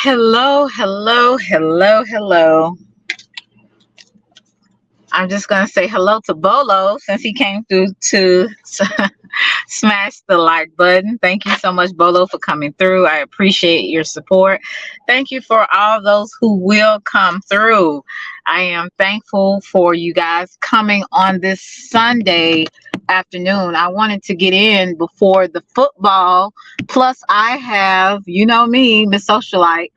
Hello, hello, hello, hello. I'm just going to say hello to Bolo since he came through to smash the like button. Thank you so much, Bolo, for coming through. I appreciate your support. Thank you for all those who will come through. I am thankful for you guys coming on this Sunday afternoon. I wanted to get in before the football. Plus, I have, you know me, Miss Socialite.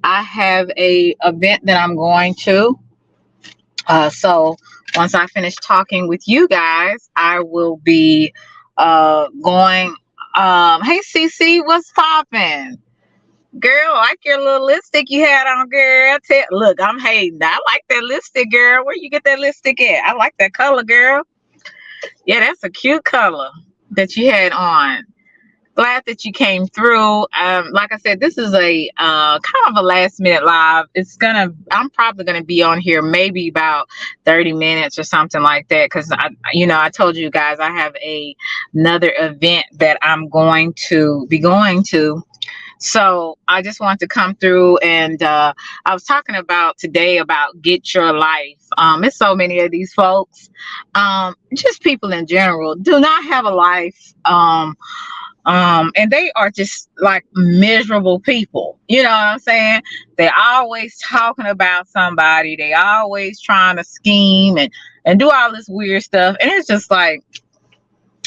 I have a event that I'm going to. So once I finish talking with you guys, I will be going. Hey, CC, what's poppin'? Girl, I like your little lipstick you had on, girl. Look, I'm hating. I like that lipstick, girl. Where you get that lipstick at? I like that color, girl. Yeah, that's a cute color that you had on. Glad that you came through. Like I said, this is a kind of a last minute live. I'm probably gonna be on here maybe about 30 minutes or something like that, because I told you guys I have another event that I'm going to be going to. So I just want to come through, and I was talking about today about get your life. It's so many of these folks, just people in general, do not have a life. And they are just like miserable people. You know what I'm saying? They're always talking about somebody. They always trying to scheme and do all this weird stuff. And it's just like,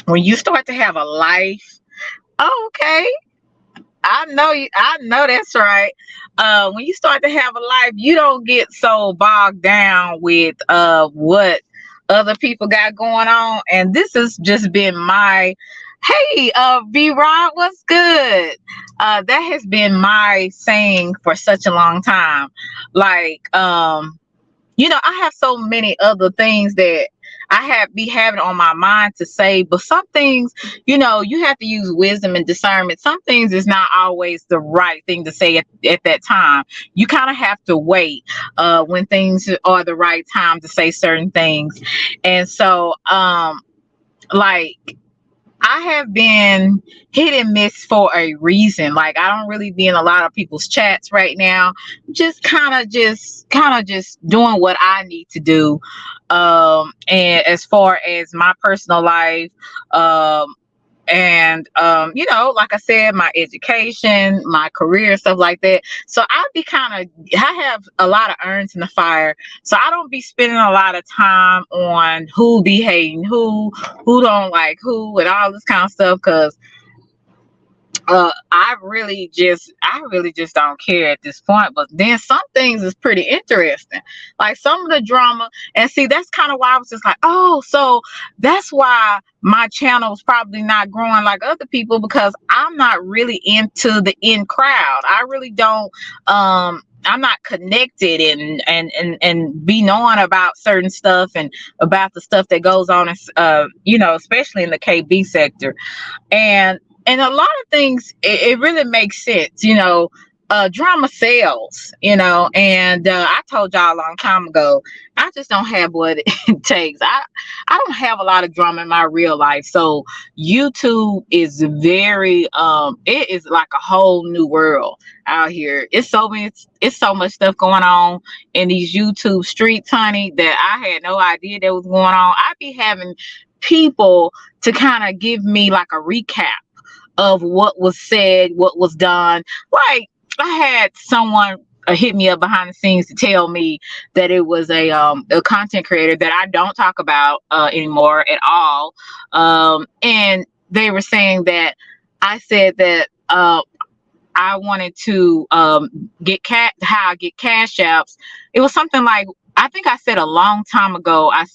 when you start to have a life, okay, I know that's right. When you start to have a life, you don't get so bogged down with what other people got going on. And this has just been my hey, B-Rod, what's good? That has been my saying for such a long time. Like, I have so many other things that I be having on my mind to say, but some things, you have to use wisdom and discernment. Some things is not always the right thing to say at that time. You kind of have to wait when things are the right time to say certain things. And so, like, I have been hit and miss for a reason. Like, I don't really be in a lot of people's chats right now. Just kind of just doing what I need to do. And as far as my personal life, and like I said, my education, my career, stuff like that. So I have a lot of irons in the fire, so I don't be spending a lot of time on who be hating who don't like who and all this kind of stuff, because I really just don't care at this point. But then some things is pretty interesting, like some of the drama. And see, that's kind of why I was just like, oh, so that's why my channel is probably not growing like other people, because I'm not really into the in crowd. I really don't. I'm not connected and be knowing about certain stuff and about the stuff that goes on, especially in the KB sector. And a lot of things, it really makes sense, drama sells, and I told y'all a long time ago, I just don't have what it takes. I don't have a lot of drama in my real life. So YouTube is very, it is like a whole new world out here. It's so much stuff going on in these YouTube streets, honey, that I had no idea that was going on. I be having people to kind of give me like a recap of what was said, what was done. Like, I had someone hit me up behind the scenes to tell me that it was a content creator that I don't talk about anymore at all. And they were saying that I said that I wanted to how I get cash apps. It was something like, I think I said a long time ago, I'm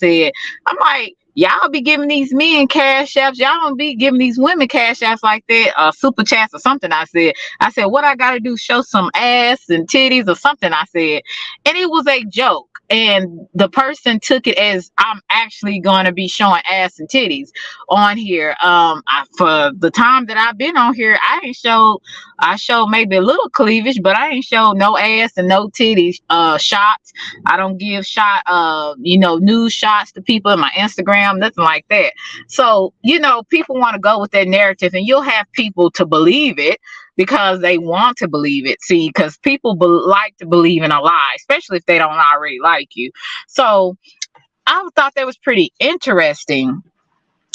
like, y'all be giving these men cash apps. Y'all don't be giving these women cash apps like that, super chats or something. I said, what I got to do, show some ass and titties or something, I said. And it was a joke. And the person took it as I'm actually going to be showing ass and titties on here. For the time that I've been on here, I showed maybe a little cleavage, but I ain't showed no ass and no titties shots. I don't give news shots to people in my Instagram, nothing like that. So, people want to go with that narrative, and you'll have people to believe it. because they want to believe it. See, because people like to believe in a lie, especially if they don't already like you. So I thought that was pretty interesting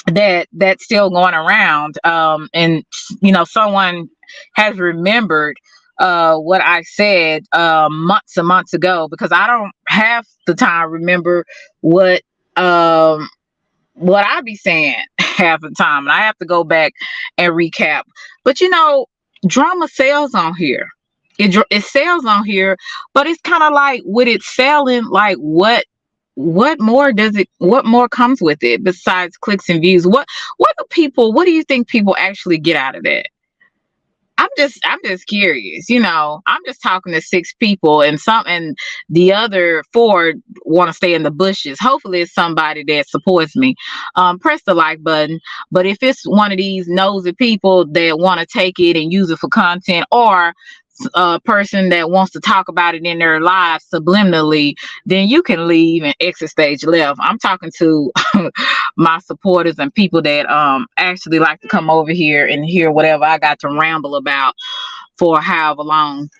that that's still going around. And someone has remembered what I said months and months ago, because I don't have the time to remember what um what I be saying half the time, and I have to go back and recap. But drama sells on here. It sells on here, but it's kind of like, with it selling, like what more comes with it besides clicks and views? What do you think people actually get out of that? I'm just curious. I'm just talking to six people, and the other four want to stay in the bushes. Hopefully it's somebody that supports me. Press the like button. But if it's one of these nosy people that want to take it and use it for content, or a person that wants to talk about it in their lives subliminally, then you can leave and exit stage left. I'm talking to my supporters and people that actually like to come over here and hear whatever I got to ramble about for however long.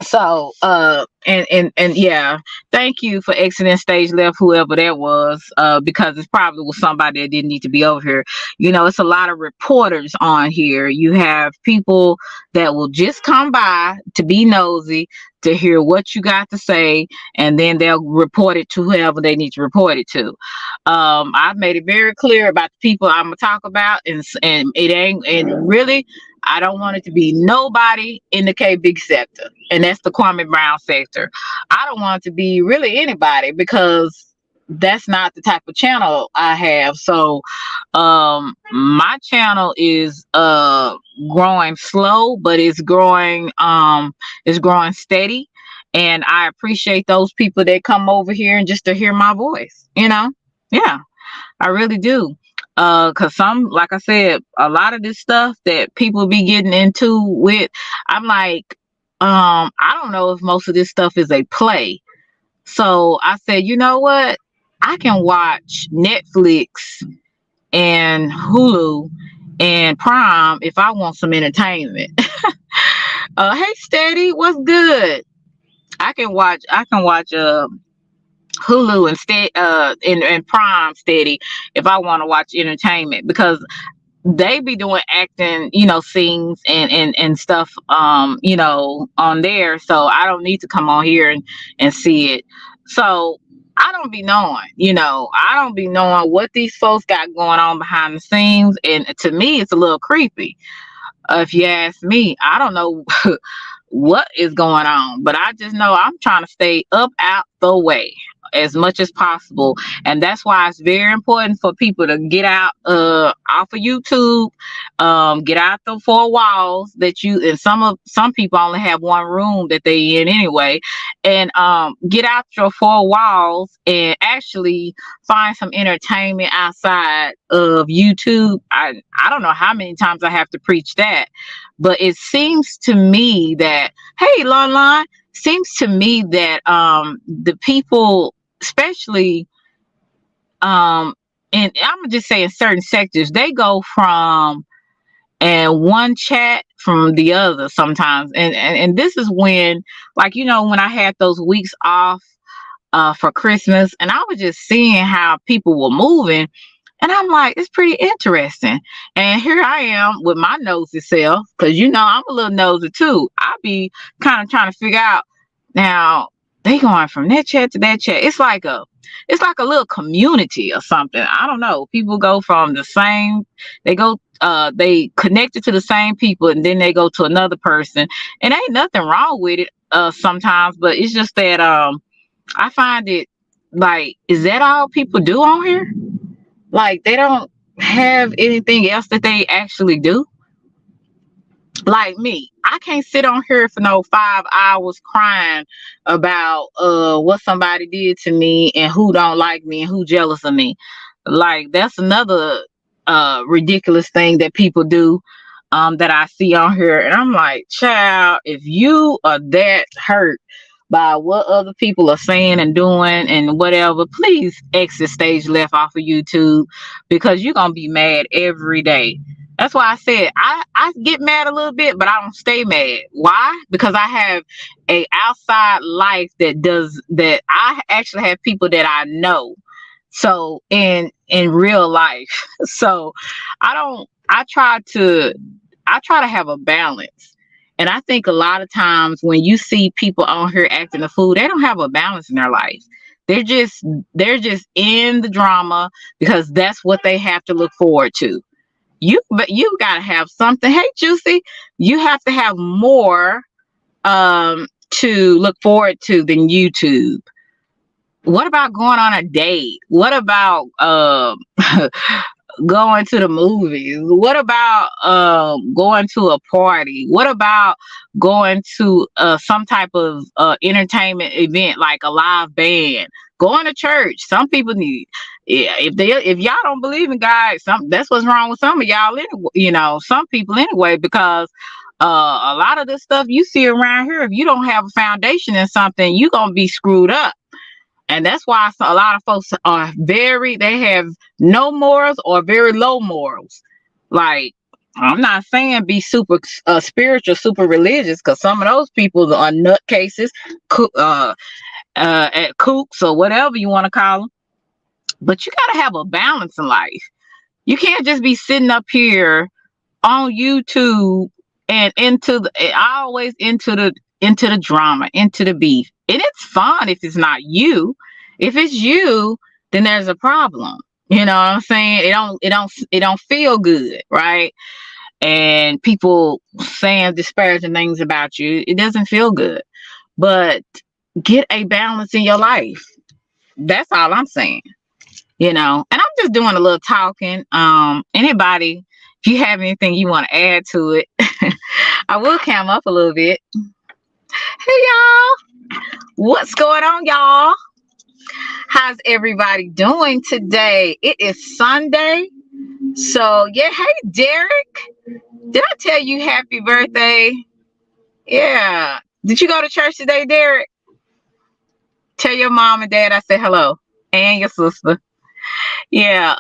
So and yeah, thank you for exiting stage left, whoever that was, because it's probably was somebody that didn't need to be over here. It's a lot of reporters on here. You have people that will just come by to be nosy, to hear what you got to say, and then they'll report it to whoever they need to report it to. I've made it very clear about the people I'm gonna talk about, and it ain't, and really, I don't want it to be nobody in the K big sector, and that's the Kwame Brown sector. I don't want it to be really anybody, because that's not the type of channel I have. So my channel is growing slow, but it's growing steady. And I appreciate those people that come over here and just to hear my voice, Yeah, I really do. Cause like I said, a lot of this stuff that people be getting into with, I'm like, I don't know if most of this stuff is a play. So I said, you know what? I can watch Netflix and Hulu and Prime if I want some entertainment. Hey, Steady, what's good? I can watch Hulu and Prime Steady if I want to watch entertainment, because they be doing acting, scenes and stuff, on there. So I don't need to come on here and see it. So I don't be knowing, I don't be knowing what these folks got going on behind the scenes. And to me, it's a little creepy. If you ask me, I don't know what is going on, but I just know I'm trying to stay up out the way as much as possible. And that's why it's very important for people to get out off of YouTube, get out the four walls that and some people only have one room that they in anyway, and get out your four walls and actually find some entertainment outside of YouTube. I don't know how many times I have to preach that, but it seems to me that, hey, Lon, seems to me that the people, especially and I'm gonna just say in certain sectors, they go from and one chat from the other sometimes. And this is when, like, when I had those weeks off for Christmas, and I was just seeing how people were moving, and I'm like, it's pretty interesting. And here I am with my nosy self, because I'm a little nosy too. I be kind of trying to figure out, now they going from that chat to that chat. It's like a little community or something. I don't know. People go from the same, they connected to the same people, and then they go to another person. And ain't nothing wrong with it sometimes, but it's just that I find it like, is that all people do on here? Like, they don't have anything else that they actually do? Like me, I can't sit on here for no 5 hours crying about what somebody did to me, and who don't like me, and who jealous of me. Like, that's another ridiculous thing that people do, that I see on here. And I'm like, child, if you are that hurt by what other people are saying and doing and whatever, please exit stage left off of YouTube, because you're gonna be mad every day. That's why I said I get mad a little bit, but I don't stay mad. Why? Because I have a outside life that does that. I actually have people that I know. So in real life. So I don't. I try to have a balance. And I think a lot of times when you see people on here acting a fool, they don't have a balance in their life. They're just they're just in the drama because that's what they have to look forward to. But you gotta have something. Hey, Juicy, you have to have more to look forward to than YouTube. What about going on a date? What about going to the movies? What about going to a party? What about going to some type of entertainment event like a live band? Going to church. Some people need. Yeah, if y'all don't believe in God, that's what's wrong with some of y'all. Anyway, some people anyway, because a lot of this stuff you see around here, if you don't have a foundation in something, you're gonna be screwed up. And that's why a lot of folks they have no morals or very low morals. Like, I'm not saying be super spiritual, super religious, because some of those people are nutcases, at kooks or whatever you want to call them. But you got to have a balance in life. You can't just be sitting up here on YouTube and always into the drama, into the beef. And it's fun if it's not you. If it's you, then there's a problem. You know what I'm saying? It don't feel good, right? And people saying disparaging things about you, it doesn't feel good. But get a balance in your life. That's all I'm saying. And I'm just doing a little talking. Anybody, if you have anything you want to add to it, I will cam up a little bit. Hey y'all, what's going on, y'all? How's everybody doing today? It is Sunday. So yeah, hey Derek, did I tell you happy birthday? Yeah. Did you go to church today, Derek? Tell your mom and dad I said hello. And your sister. Yeah,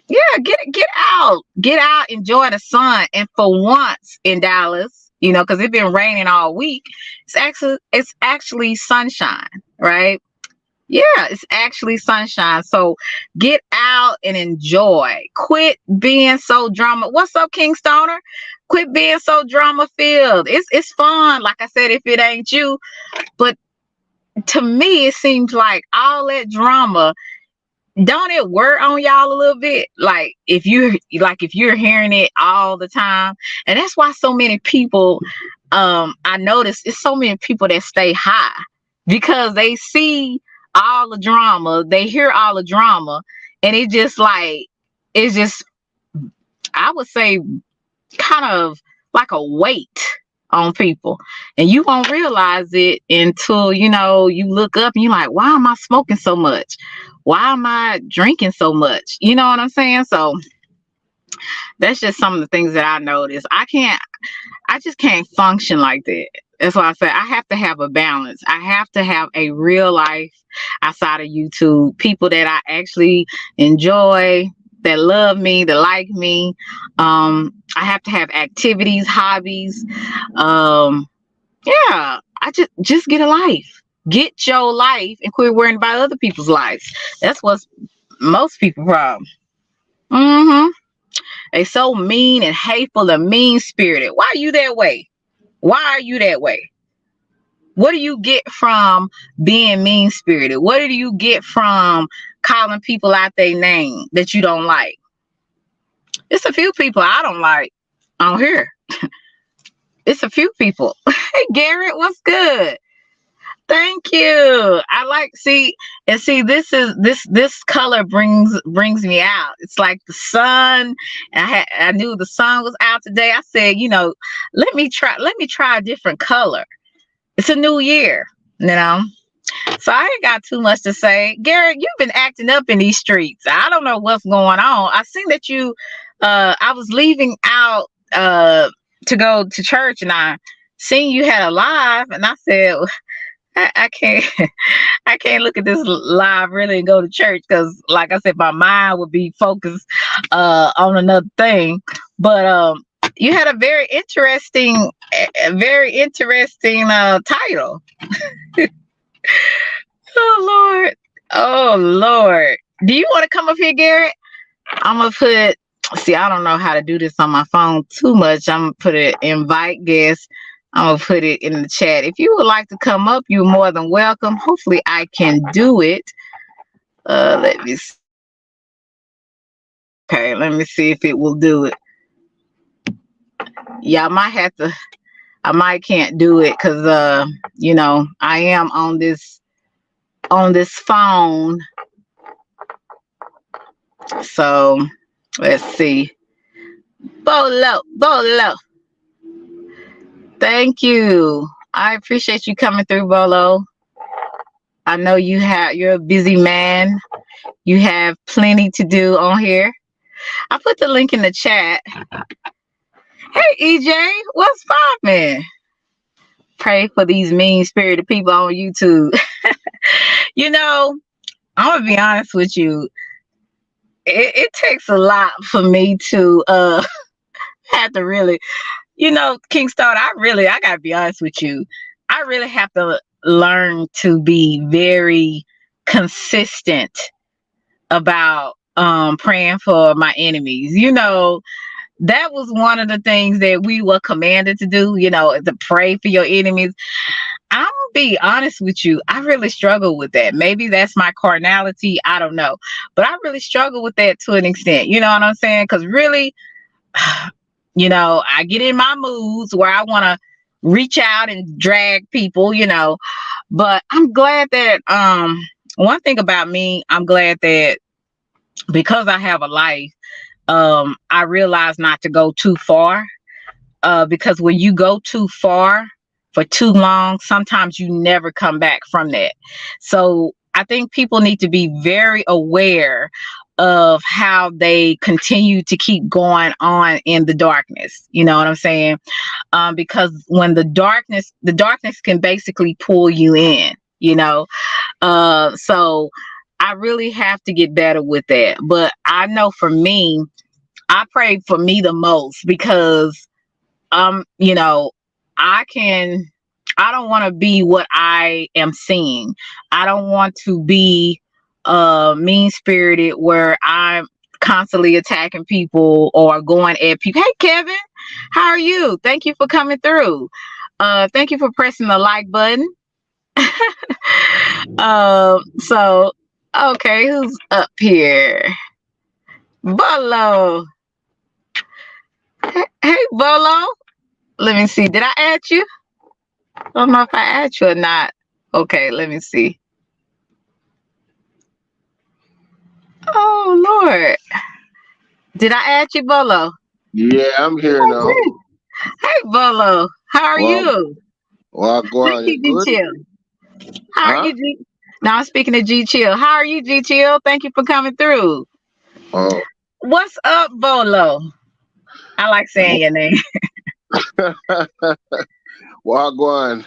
yeah, get out, enjoy the sun. And for once in Dallas, because it's been raining all week, it's actually sunshine, right? Yeah, it's actually sunshine. So get out and enjoy. Quit being so drama. What's up, King Stoner? Quit being so drama filled. It's fun, like I said, if it ain't you. But to me, it seems like all that drama, don't it wear on y'all a little bit? Like if you're hearing it all the time. And that's why so many people, I notice it's so many people that stay high because they see all the drama, they hear all the drama, and it's just, I would say, kind of like a weight on people. And you won't realize it until you look up and you're like, why am I smoking so much? Why am I drinking so much? You know what I'm saying? So that's just some of the things that I notice. I just can't function like that. That's why I say I have to have a balance. I have to have a real life outside of YouTube. People that I actually enjoy, that love me, that like me. I have to have activities, hobbies. Yeah, I just get a life. Get your life and quit worrying about other people's lives. That's what's most people's problem. They so mean and hateful and mean spirited. Why are you that way? Why are you that way? What do you get from being mean spirited? What do you get from calling people out their name that you don't like? It's a few people I don't like on here. It's a few people. Hey Garrett, what's good? Thank you. See this color brings me out. It's like the sun. I knew the sun was out today. I said, let me try a different color. It's a new year, So I ain't got too much to say. Garrett, you've been acting up in these streets. I don't know what's going on. I seen that I was leaving out to go to church and I seen you had a live and I said, I can't I can't look at this live really and go to church because, like I said, my mind would be focused on another thing. But you had a very interesting title. Oh Lord, oh Lord. Do you want to come up here, Garrett? I'm gonna put. See, I don't know how to do this on my phone too much. I'm gonna put it invite guest. I'm gonna put it in the chat. If you would like to come up, you're more than welcome. Hopefully, I can do it. Let me see. Okay, let me see if it will do it. Yeah, I might have to. I might can't do it because I am on this phone. So let's see. Bolo, Bolo. Thank you. I appreciate you coming through, Bolo. I know you're a busy man. You have plenty to do on here. I put the link in the chat. Hey EJ, what's poppin'? Pray for these mean spirited people on YouTube. You know, I'm gonna be honest with you. It takes a lot for me to have to really, Kingston. I gotta be honest with you. I really have to learn to be very consistent about praying for my enemies. That was one of the things that we were commanded to do, to pray for your enemies. I'm gonna be honest with you. I really struggle with that. Maybe that's my carnality. I don't know. But I really struggle with that to an extent. You know what I'm saying? Because really, I get in my moods where I want to reach out and drag people, But I'm glad that one thing about me, I'm glad that because I have a life, I realize not to go too far. Because when you go too far for too long, sometimes you never come back from that. So I think people need to be very aware of how they continue to keep going on in the darkness. You know what I'm saying? Because when the darkness can basically pull you in, so I really have to get better with that. But I know for me, I pray for me the most because you know, I can, I don't want to be what I am seeing. I don't want to be mean spirited where I'm constantly attacking people or going at people. Hey, Kevin, how are you? Thank you for coming through. Thank you for pressing the like button. So, okay, who's up here? Bolo. Hey, Bolo. Let me see. Did I add you? I don't know if I add you or not. Okay, let me see. Oh Lord. Did I add you, Bolo? Yeah, I'm here Oh, now. great. Hey Bolo. How are Well, you? go Thank on. You you, G good? Chill. How are Huh? you, G? Now I'm speaking to G Chill. How are you, G Chill? Thank you for coming through. Oh, What's up, Bolo? I like saying your name. go on.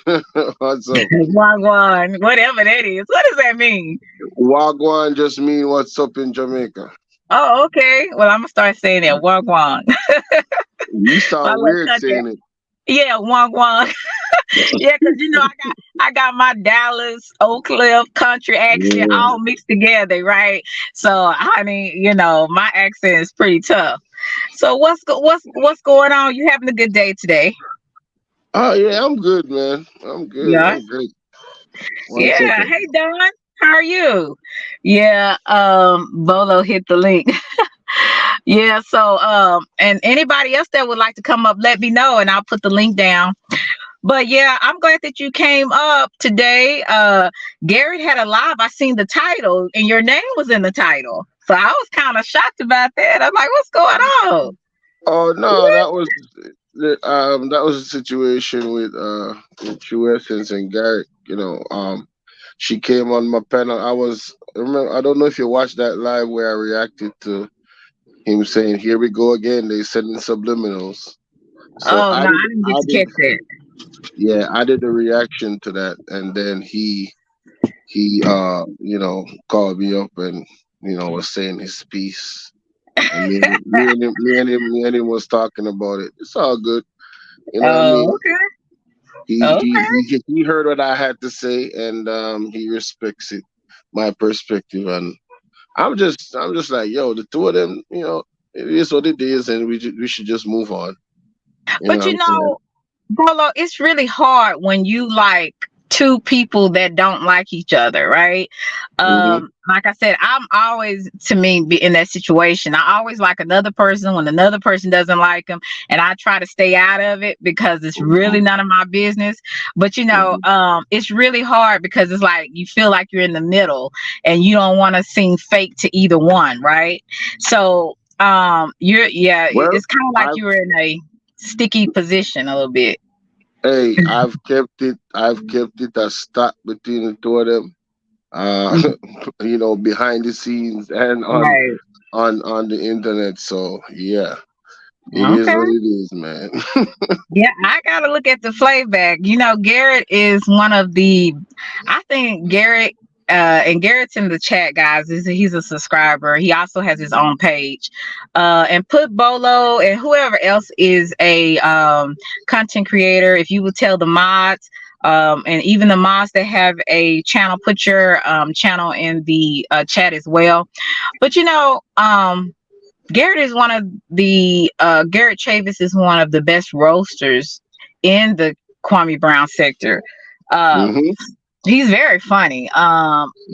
What's up? Wagwan, whatever that is. What does that mean? Wagwan just mean what's up in Jamaica. Oh, okay. Well, I'm gonna start saying that. Wagwan. You My sound little weird country. saying it. Yeah, Wagwan. Yeah, because I got my Dallas, Oak Cliff country accent Yeah. all mixed together, right? So honey, my accent is pretty tough. So what's going on? You having a good day today? Oh yeah, I'm good, man. I'm good. Yeah. I'm great. One Yeah. second. Hey Don, how are you? Yeah, Bolo hit the link. Yeah, so and anybody else that would like to come up, let me know and I'll put the link down. But yeah, I'm glad that you came up today. Garrett had a live. I seen the title and your name was in the title. So I was kind of shocked about that. I'm like, what's going on? Oh no, What? that was a situation with True Essence and Garrett. She came on my panel. Remember, I don't know if you watched that live where I reacted to him saying, "Here we go again." They sending subliminals. So Oh no, I didn't get I to did, catch that. Yeah, I did the reaction to that, and then he called me up and was saying his piece, and me and him was talking about it. It's all good, you know what I Oh, mean. okay. He he Okay. he he heard what I had to say, and he respects it, my perspective, and I'm just like, yo, the two of them, it is what it is, and we should just move on. You know But what I'm saying? Bolo, it's really hard when you like two people that don't like each other, right? Hmm. Like I said, I'm always to me be in that situation. I always like another person when another person doesn't like them, and I try to stay out of it because it's really none of my business. But Hmm. it's really hard because it's like you feel like you're in the middle and you don't want to seem fake to either one, right? So Well, it's kind of like I've you're in a sticky position a little bit. hey, I've kept it a stock between the two of them. Uh, behind the scenes and on Right. on on the internet. So yeah, it is Okay. what it is, man. Yeah, I gotta look at the playback. Garrett is one of the. I think Garrett, and Garrett's in the chat, guys. He's a subscriber. He also has his own page. And put Bolo and whoever else is a content creator. If you would tell the mods. And even the mods that have a channel, put your channel in the chat as well. But Garrett is one of the Garrett Chavis is one of the best roasters in the Kwame Brown sector. Uh, Hmm. he's very funny.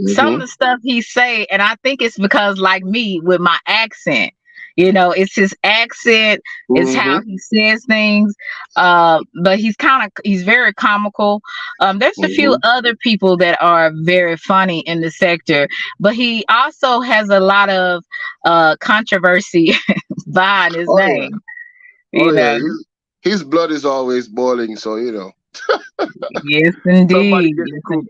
Some of Hmm. the stuff he say, and I think it's because like me with my accent. It's his accent, it's how Hmm. he says things. But he's very comical. There's a few Hmm. other people that are very funny in the sector, but he also has a lot of controversy behind his Oh yeah. name. Oh You yeah. know, His blood is always boiling, so yes, somebody indeed. getting cooked.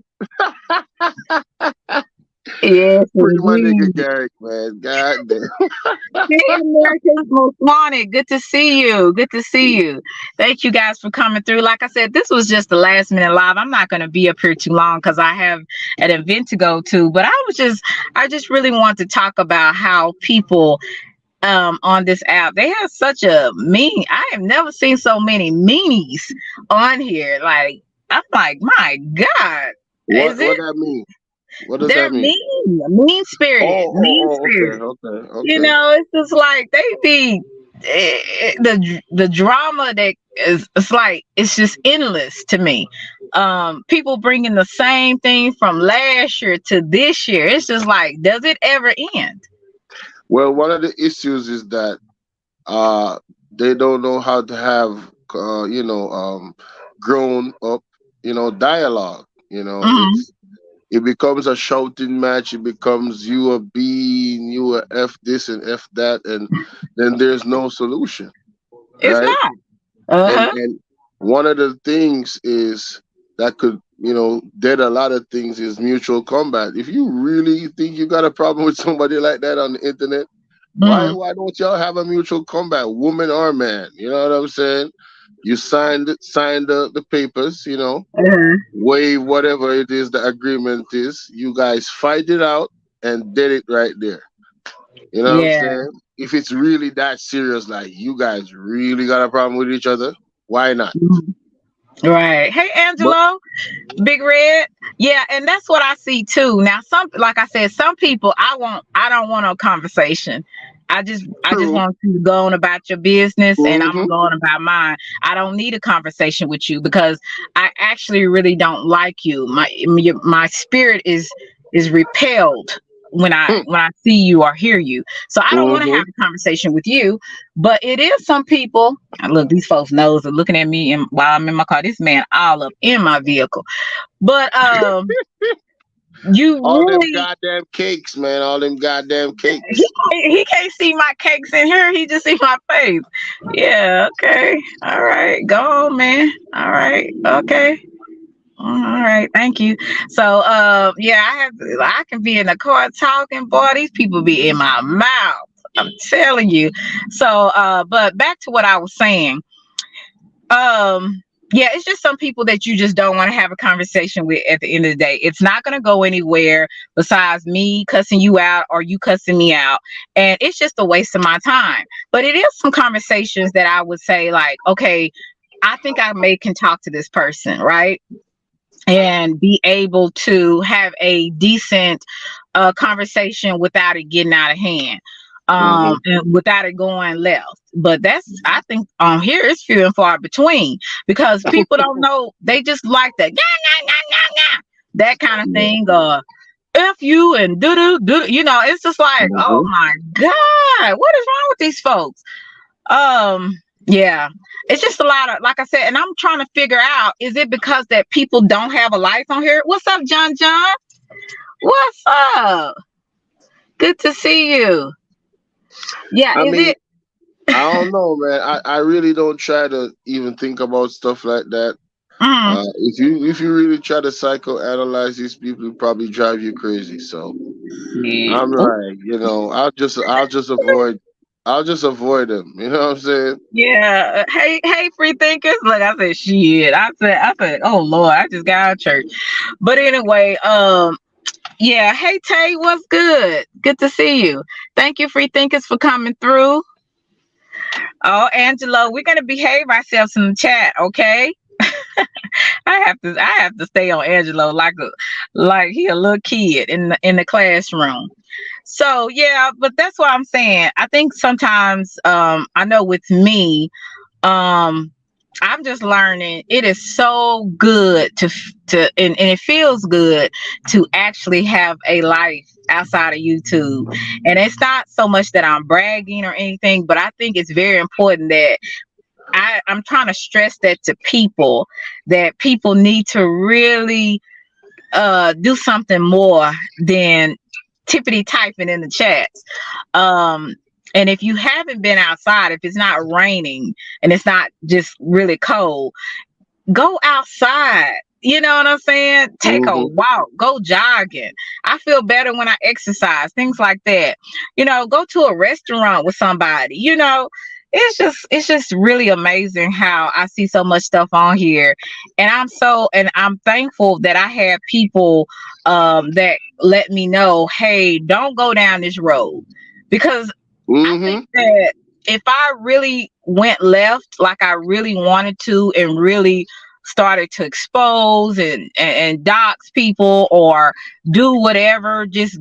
Yes, Free my nigga indeed. Garrick, man. God damn. Hey, America's Most Wanted. Good to see you. Good to see you. Thank you guys for coming through. Like I said, this was just the last minute live. I'm not going to be up here too long because I have an event to go to. But I just really want to talk about how people on this app they have such a mean. I have never seen so many meanies on here. Like I'm like, my God, is What it? that mean? What does They're that mean? mean spirited, mean Okay, spirited. okay, okay. It's just like they be the drama that is. It's like it's just endless to me. People bringing the same thing from last year to this year. It's just like, does it ever end? Well, one of the issues is that uh they don't know how to have grown up dialogue. Hmm. It becomes a shouting match. It becomes you a B and you a F this and F that, and then there's no solution, It's right? not. Uh huh. And one of the things is that could dead a lot of things is mutual combat. If you really think you got a problem with somebody like that on the internet, why Hmm. why don't y'all have a mutual combat, woman or man? You know what I'm saying? You signed the papers, Uh-huh. waive whatever it is the agreement is. You guys fight it out and did it right there. You know what I'm Yeah. saying? If it's really that serious, like you guys really got a problem with each other, why not? Mhm. Right. Hey, But Angelo. Big Red. Yeah, and that's what I see too. Now, like I said, some people I don't want a conversation. I just true. want you to go on about your business and I'm gonna Hmm. go on about mine. I don't need a conversation with you because I actually really don't like you. My spirit is repelled when I see you or hear you. So I don't want to Hmm. have a conversation with you. But it is some people. And look, these folks knows are looking at me and while I'm in my car. This man all up in my vehicle. But you All them really goddamn cakes, man. All them goddamn he cakes. he can't see my cakes in here. He just see my face. Yeah. Okay. All right. Go on, man. All right. Okay. All right. Thank you. So, yeah, I can be in the car talking. Boy, these people be in my mouth. I'm telling you. So, but back to what I was saying. Um, yeah, it's just some people that you just don't want to have a conversation with at the end of the day. It's not going to go anywhere besides me cussing you out or you cussing me out. And it's just a waste of my time. But it is some conversations that I would say, like, okay, I think I may can talk to this person, right? And be able to have a decent conversation without it getting out of hand, Mm-hmm. and without it going left. But that's, I think, here it's few and far between, because people don't know, they just like that, "Nah, nah, nah, nah, nah," that kind of Yeah. thing. F you and do do do, it's just like, oh Mm-hmm. my God, what is wrong with these folks? Um, yeah, it's just a lot of, like I said, and I'm trying to figure out, is it because that people don't have a life on here? What's up, John John? What's up? Good to see you. Yeah, I is mean, it? I don't know, man. I really don't try to even think about stuff like that. Mm, If you really try to psychoanalyze these people, it probably drive you crazy. So shit. I'm Oh, like, I'll just avoid them. You know what I'm saying? yeah. Hey, free thinkers. Look, I said shit. I said, oh Lord, I just got out of church. But anyway, yeah. Hey Tay, what's good? Good to see you. Thank you, free thinkers, for coming through. Oh, Angelo, we're gonna behave ourselves in the chat, okay? I have to stay on Angelo like he a little kid in the classroom. So yeah, but that's what I'm saying. I think sometimes, I know with me, um I'm just learning, it is so good and it feels good to actually have a life outside of YouTube. And it's not so much that I'm bragging or anything, but I think it's very important that I'm trying to stress that to people, that people need to really do something more than tippity typing in the chats. Um, and if you haven't been outside, if it's not raining and it's not just really cold, go outside. You know what I'm saying? Take a Hmm. walk, go jogging. I feel better when I exercise, things like that. Go to a restaurant with somebody. It's just really amazing how I see so much stuff on here. And I'm thankful that I have people that let me know, hey, don't go down this road. Because I think Hmm. that if I really went left like I really wanted to, and really started to expose and dox people, or do whatever, just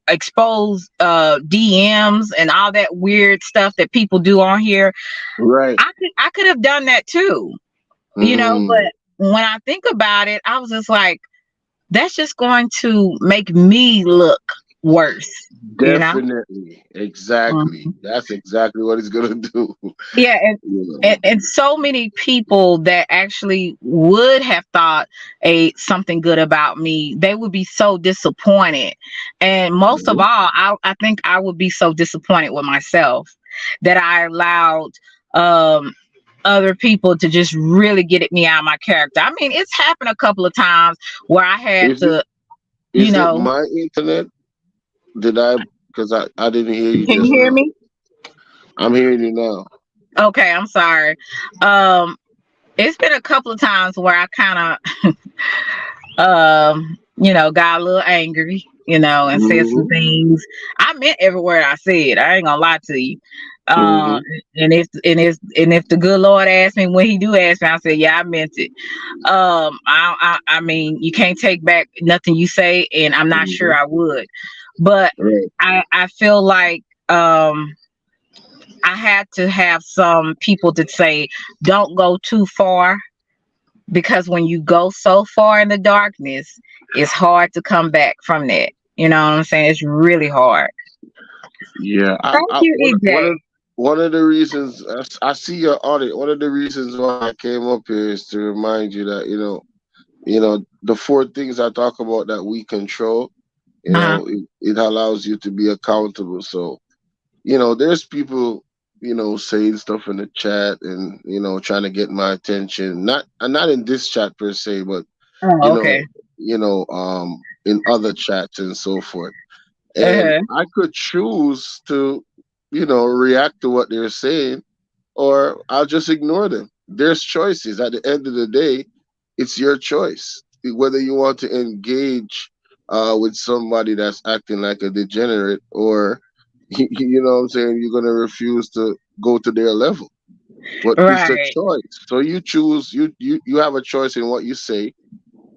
expose DMs and all that weird stuff that people do on here, Right. I could have done that too, Mm. but when I think about it, I was just like, that's just going to make me look worse, you know? Definitely. Exactly. Mhm. That's exactly what he's gonna do. Yeah, and, You and know. and so many people that actually would have thought a something good about me, they would be so disappointed. And most of Mhm. all, I think I would be so disappointed with myself that I allowed um other people to just really get at me out of my character. I mean, it's happened a couple of times where I had Is it to, you is it know, my internet? Did I? Because I didn't hear you can you just hear now. me? I'm hearing you now. Okay, I'm sorry. Um, it's been a couple of times where I kind of got a little angry, and said some Hmm. things. I meant every word I said. I ain't gonna lie to you. Uh, Hmm. and if the good Lord asked me, when He do ask me, I said, yeah, I meant it. I mean, you can't take back nothing you say, and I'm not sure Hmm. I would, but Right. I feel like I had to have some people to say, don't go too far, because when you go so far in the darkness, it's hard to come back from that. You know what I'm saying? It's really hard. Yeah. Thank you, EJ. One of the reasons I see your audit. One of the reasons why I came up here is to remind you that the four things I talk about that we control. Uh-huh. It allows you to be accountable. So there's people, saying stuff in the chat and, trying to get my attention. Not in this chat per se, but, you Oh, know, okay. in other chats and so forth. And Uh-huh. I could choose to, react to what they're saying, or I'll just ignore them. there's choices. At the end of the day, it's your choice whether you want to engage with somebody that's acting like a degenerate, or you know what I'm saying, you're gonna refuse to go to their level. But it's a Right. choice. So you choose. You have a choice in what you say.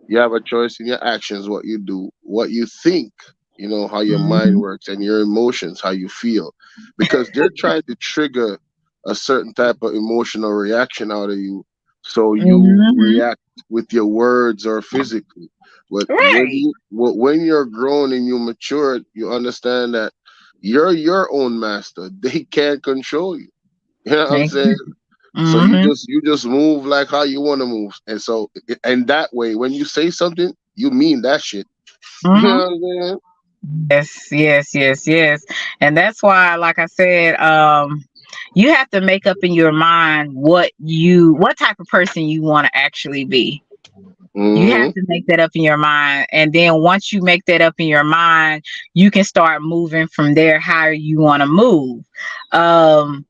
You have a choice in your actions, what you do, what you think, how your mind Mhm. works, and your emotions, how you feel. Because they're trying to trigger a certain type of emotional reaction out of you. So you Mhm. react with your words or physically. But Right. when you're grown and you matured, you understand that you're your own master. They can't control you. You know what I'm Thank saying? you. So you Mhm. just you just move like how you want to move, and so and that way, when you say something, you mean that shit. You Mhm. know what I'm saying? Yes, yes, yes, yes. And that's why, like I said, you have to make up in your mind what type of person you want to actually be. You have Mm-hmm. to make that up in your mind. And then once you make that up in your mind, you can start moving from there how you want to move. Um,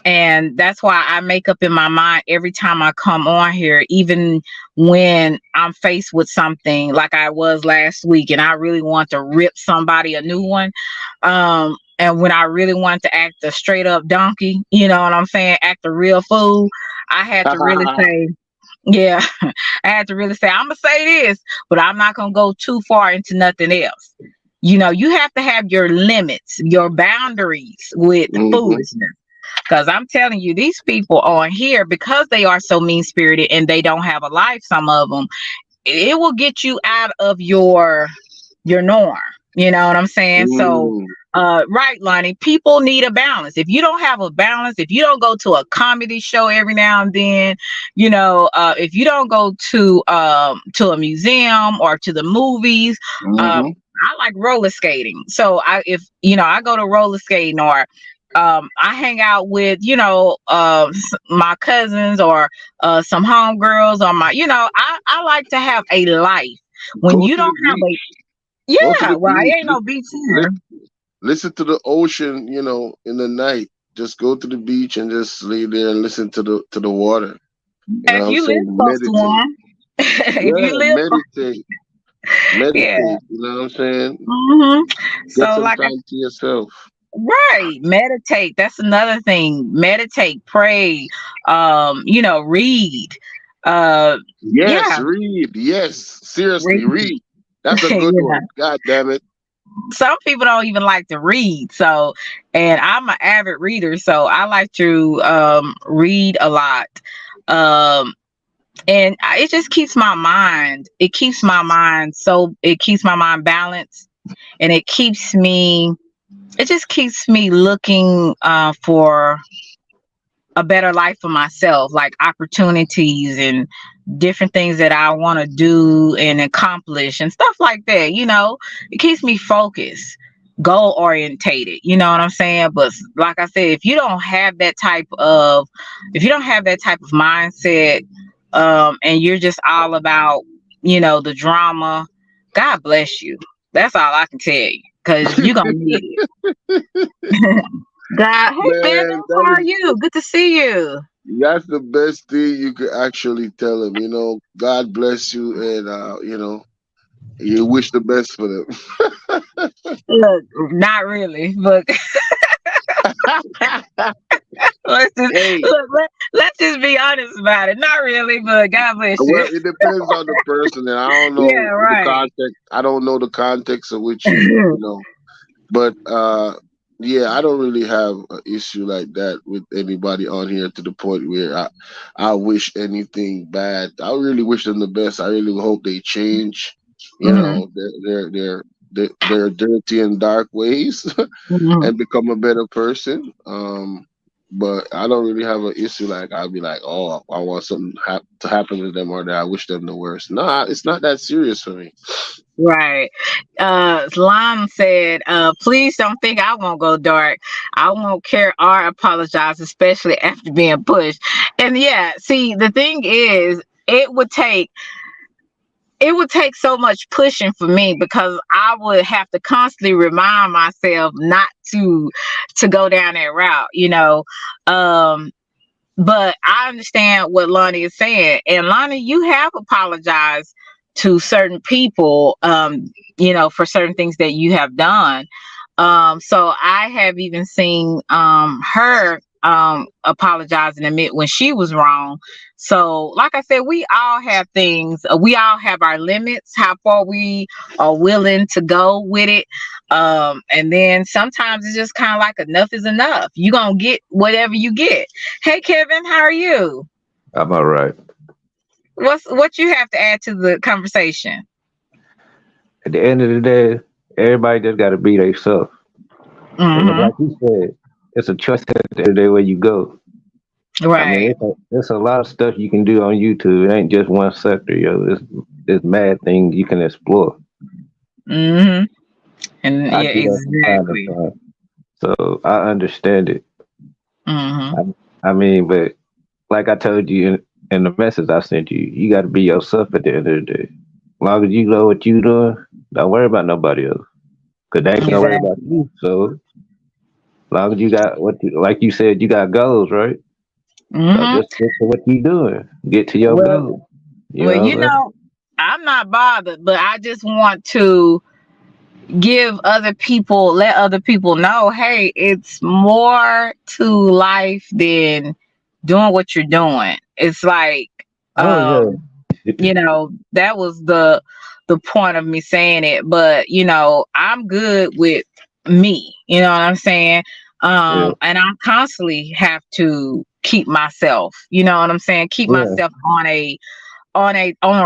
and that's why I make up in my mind every time I come on here, even when I'm faced with something like I was last week and I really want to rip somebody a new one. And when I really want to act a straight up donkey, you know what I'm saying, act a real fool, I had to really say, yeah, I had to really say, I'm gonna say this, but I'm not gonna go too far into nothing else. You have to have your limits, your boundaries with Mm-hmm. foolishness. Because I'm telling you, these people on here, because they are so mean spirited and they don't have a life, some of them, it will get you out of your norm. You know what I'm saying? So, Mm. right, Lonnie, people need a balance. If you don't have a balance, if you don't go to a comedy show every now and then, if you don't go to a museum or to the movies, Mm-hmm. I like roller skating. So if I go to roller skating, or I hang out with my cousins, or some homegirls, or I like to have a life. When Go you to the don't have a beach. Go to yeah, the well, it beach. ain't no beach here. Listen to the ocean. In the night. Just go to the beach and just lay there and listen to the water. You know If what I'm you live saying? close to Meditate. one, if Yeah, you live, meditate. yeah. Meditate. You know what I'm saying? hmm Get So, some like I time to yourself. right, meditate. That's another thing. Meditate, pray, read. Uh, Yes, yeah, read. Yes, seriously, read. read. That's a good you know, one. God damn it. some people don't even like to read. So, and I'm an avid reader, so I like to read a lot. Um, and it just keeps my mind. It keeps my mind balanced, and it just keeps me looking for a better life for myself, like opportunities and different things that I want to do and accomplish and stuff like that. It keeps me focused, goal orientated. You know what I'm saying? But like I said, if you don't have that type of mindset, and you're just all about, the drama, God bless you. That's all I can tell you, because you're gonna need it. God, hey Man, Bevins, how are you? Good to see you. that's the best thing you could actually tell him. God bless you, and you wish the best for them. Look, not really, but let's just Hey, let's just be honest about it. Not really, but God bless you. well, it depends on the person, and I don't Yeah, know the right. context. I don't know the context of which but yeah, I don't really have an issue like that with anybody on here to the point where I wish anything bad. I really wish them the best. I really hope they change, hmm their dirty and dark ways, hmm and become a better person. But I don't really have an issue like I'll be like, oh, I want something to happen to them, or that I wish them the worst. Nah, it's not that serious for me. Right. Lon said, please don't think I won't go dark. I won't care or apologize, especially after being pushed. And yeah, see, the thing is, it would take so much pushing for me, because I would have to constantly remind myself not to go down that route. Um but I understand what Lonnie is saying. And Lonnie, you have apologized to certain people, for certain things that you have done. So I have even seen her apologize and admit when she was wrong. So, like I said, we all have things, we all have our limits, how far we are willing to go with it. And then sometimes it's just kind of like enough is enough. You're gonna get whatever you get. Hey Kevin, how are you? I'm all right. What you have to add to the conversation? At the end of the day, everybody just got to be themselves. And it's Mm-hmm. like you said, it's a choice at the end of the day where you go. I mean, Right. it's a lot of stuff you can do on YouTube. It ain't just one sector, yo. There's mad things you can explore. Mm-hmm. And I yeah, do that from time to exactly. time, so I understand it. Mm-hmm. I mean, but like I told you in the message I sent you, you got to be yourself at the end of the day. As long as you know what you doing, don't worry about nobody else, cause they ain't gonna worry about Exactly. you. So as long as you got like you said, you got goals, right? So Mm-hmm. just stick to what you doing. Get to your Well, goal. You well, know what I'm saying? I'm not bothered, but I just want to let other people know, hey, it's more to life than doing what you're doing. It's like, Oh um, yeah. that was the point of me saying it. But I'm good with me. You know what I'm saying? Yeah. And I constantly have to keep myself. You know what I'm saying? Keep Yeah. myself on a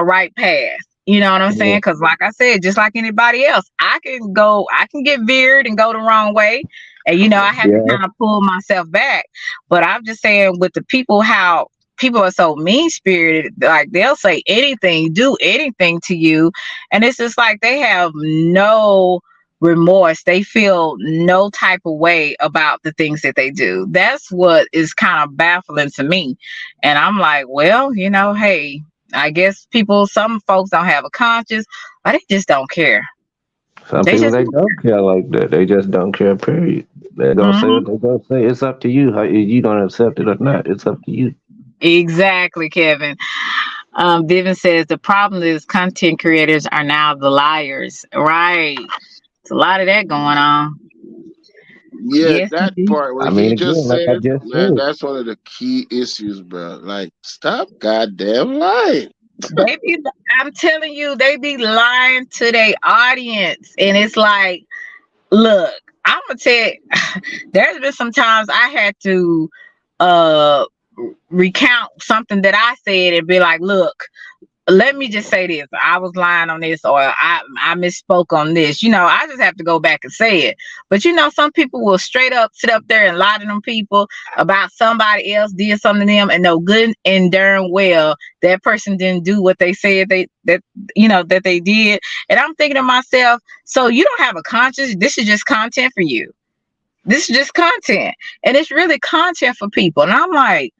right path. You know what I'm Yeah. saying? Because like I said, just like anybody else, I can get veered and go the wrong way. And I have to Yeah. kind of pull myself back. But I'm just saying with the people, how people are so mean spirited, like they'll say anything, do anything to you. And it's just like they have no remorse. They feel no type of way about the things that they do. That's what is kind of baffling to me. And I'm like, well, hey, I guess some folks don't have a conscience, or they just don't care. Some They people just they don't don't care like that. They just don't care. Period. They're care. gonna say Hmm. what they're gonna say. It's up to you. How you gonna accept it or not? It's up to you. Exactly, Kevin. Vivian says the problem is content creators are now the liars. Right. It's a lot of that going on. Yeah, Yes, that indeed. part I what mean, he again, just like I said, just man, said. that's one of the key issues, bro. Like, stop goddamn lying. They be, I'm telling you, they be lying to their audience. And it's like, look, I'm gonna tell you, there's been some times I had to uh recount something that I said and be like, look, let me just say this. I was lying on this, or I misspoke on this. I just have to go back and say it. But some people will straight up sit up there and lie to them people about somebody else did something to them, and know good and darn well that person didn't do what they said that they did. And I'm thinking to myself, so you don't have a conscience. This is just content for you. This is just content, and it's really content for people. And I'm like,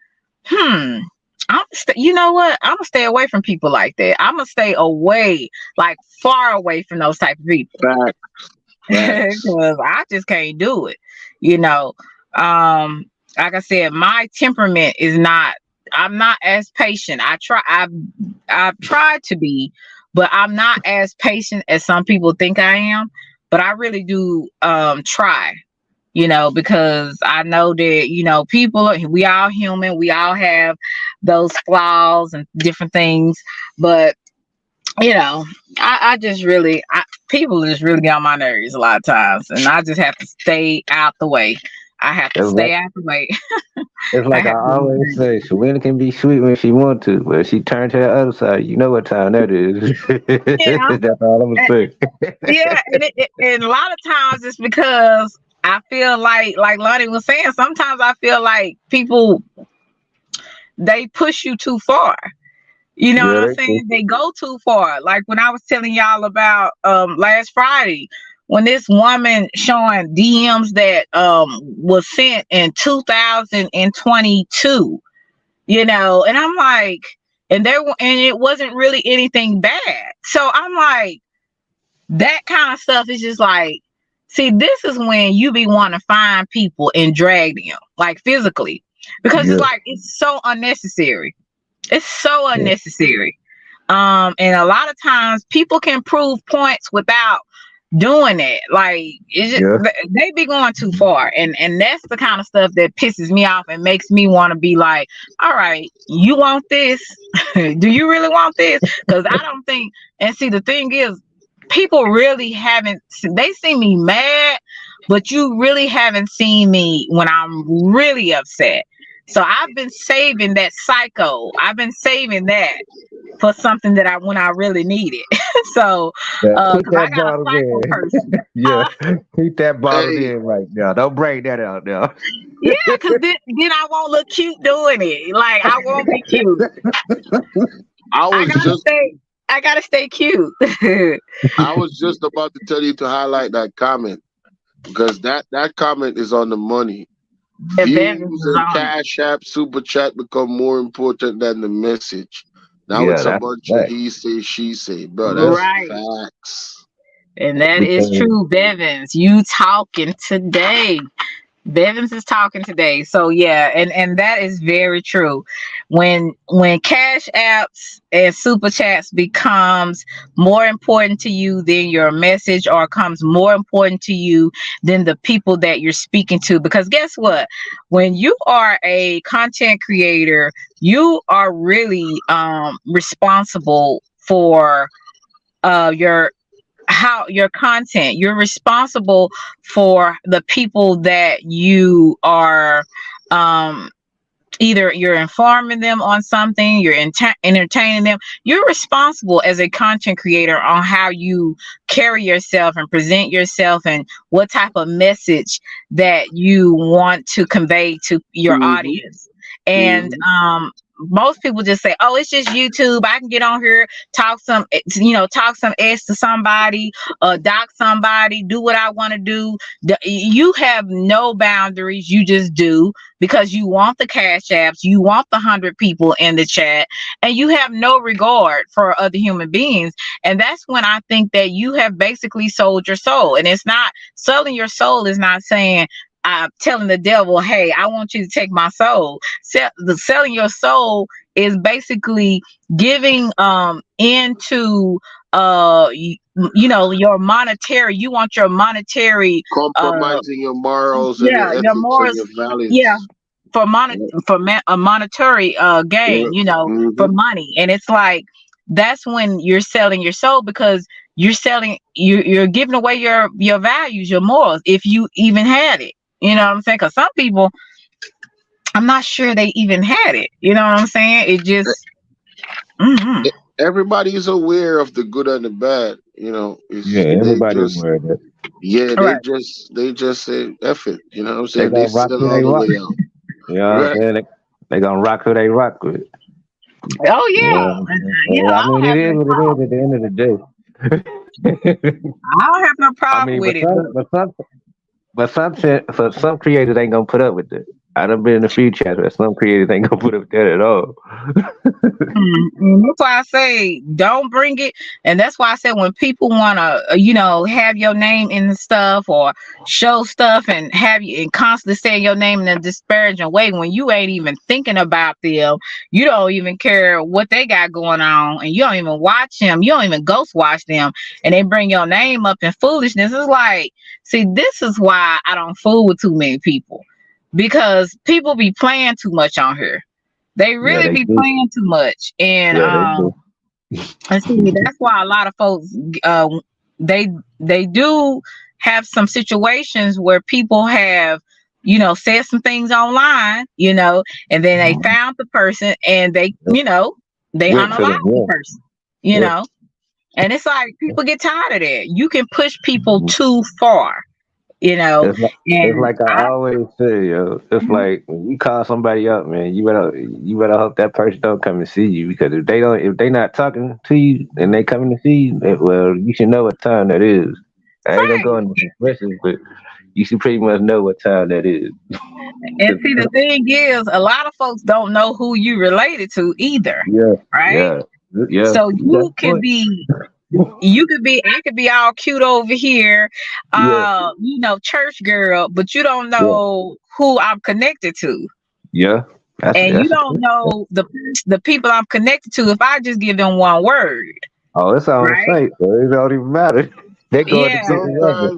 hmm. You know what? I'm gonna stay away from people like that. I'm gonna stay away, like far away from those type of people, Facts, facts. because I just can't do it. You know, um, like I said, my temperament is not. I'm not as patient. I've tried to be, but I'm not as patient as some people think I am. But I really do try, because I know that, we all human, we all have those flaws and different things. But, you know, I just really, people just really get on my nerves a lot of times, and I just have to stay out the way. I have to It's like stay out the way. it's I like I have always to. say. Selena can be sweet when she want to, but if she turn to the other side, you know what time that is. Yeah, That's all I'm gonna say. yeah, and a lot of times it's because I feel like Lonnie was saying, sometimes I feel like people, they push you too far. You know what Yeah, I'm they do. saying? They go too far. Like when I was telling y'all about last Friday, when this woman showing DMs that was sent in 2022, and I'm like, and it wasn't really anything bad. So I'm like, that kind of stuff is just like, see, this is when you be wanting to find people and drag them, like physically. because it's Yeah. like it's so unnecessary. It's so Yeah. unnecessary. And a lot of times people can prove points without doing it. Like Yeah. they be going too far, and that's the kind of stuff that pisses me off and makes me want to be like, all right, you want this? Do you really want this? Because I don't think. And see, the thing is, people really haven't. They see me mad, but you really haven't seen me when I'm really upset. So I've been saving that psycho. I've been saving that for something that I when I really need it. So, Yeah. Keep because I that got a bottled psycho in. person. Yeah. Huh? Keep that bottled Hey, in right now. Don't break that out now. Yeah, because then I won't look cute doing it. Like I won't be cute. I I was gotta just stay. I gotta stay cute. I was just about to tell you to highlight that comment because that comment is on the money. The Bevins Views is and on it. cash app super chat become more important than the message. Now Yeah, it's a that's bunch of right. he say she say, bro. That's Right. facts. And that is Because true, Bevins. You talking today. Bevins is talking today. So yeah, and that is very true. When cash apps and super chats becomes more important to you than your message, or comes more important to you than the people that you're speaking to, because guess what? When you are a content creator, you are really responsible for your how your content. You're responsible for the people that you are um either you're informing them on something, you're entertaining them. You're responsible as a content creator on how you carry yourself and present yourself, and what type of message that you want to convey to your Hmm. audience. And Hmm. most people just say, oh, it's just YouTube, I can get on here, talk some, talk some s to somebody, doc somebody, do what I want to do. You have no boundaries, you just do, because you want the cash apps, you want the 100 people in the chat, and you have no regard for other human beings. And that's when I think that you have basically sold your soul. And it's not selling your soul, is not saying telling the devil, hey, I want you to take my soul. The selling your soul is basically giving into your monetary. You want your monetary Compromising your morals and yeah, your your ethics and morals, your yeah, values. for Yeah. a monetary Yeah. gain, for Hmm. money. And it's like that's when you're selling your soul, because you're giving away your values, your morals, if you even had it. You know what I'm saying? Because some people, I'm not sure they even had it. You know what I'm saying? It just mhm. Everybody's aware of the good and the bad. yeah, It's they everybody just aware that yeah, All right. they just say F it. You know what I'm they saying? They gonna rock sell who they all the rock. way out. You know what I'm Right. saying? They gonna rock who they rock with. Oh Yeah. yeah. I I don't mean, it have is no what it is problem. at the end of the day. I don't have no I problem mean, with it, but but some creators ain't gonna put up with it. I done been in a few chats where some creators ain't gonna put up with that at all. That's why I say don't bring it. And that's why I said when people want to, have your name in the stuff, or show stuff, and have you and constantly say your name in a disparaging way, when you ain't even thinking about them, you don't even care what they got going on, and you don't even watch them, you don't even ghost watch them, and they bring your name up in foolishness. It's like, see, this is why I don't fool with too many people, because people be playing too much on here. They Yeah, really they be do. playing too much, and Yeah, they do. see, that's why a lot of folks, uh, they they do have some situations where people have, said some things online, and then they Mhm. found the person, and Yep. they Went to unalive them. the Yeah. person, you Yep. know, and it's like people get tired of that. You can push people Mhm. too far, you know, It's like it's and like I always say, yo. It's like when you call somebody up, man. You better hope that person don't come and see you, because if they not talking to you and they coming to see you, well, you should know what time that is. I ain't gonna go right. into expressions, but you should pretty much know what time that is. And see, the thing is, a lot of folks don't know who you related to either, Yeah, right? yeah, yeah. So You got a point. I could be all cute over here, Yeah, church girl, but you don't yeah, know who I'm connected to. Yeah. And you That's a don't know the people I'm connected to if I just give them one word, oh, it's on the right? site, so it don't even matter. They going to get Yeah. whoever.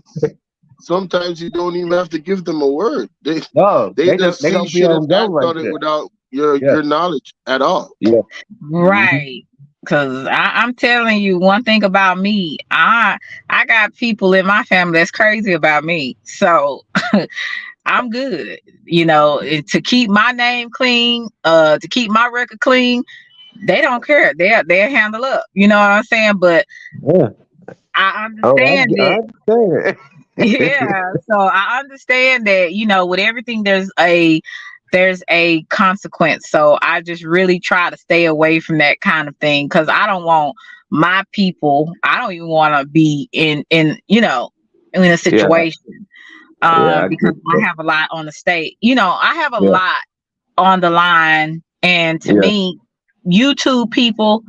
Sometimes you don't even have to give them a word. They No, they just they say gonna be shit and on go act right on it there. without Yeah, your knowledge at all. yeah. Hmm. Right. Cause I'm telling you one thing about me. I got people in my family that's crazy about me. So I'm good. To keep my name clean, to keep my record clean, they don't care. They'll handle up. You know what I'm saying? But Yeah. I Oh, understand I it. understand. Yeah, so I understand that, with everything there's a consequence. So I just really try to stay away from that kind of thing because I don't want my people, I don't even want to be in a Yeah, situation yeah, I because get I that. have a lot on the state. I have a Yeah, lot on the line, and to yeah, me, YouTube people,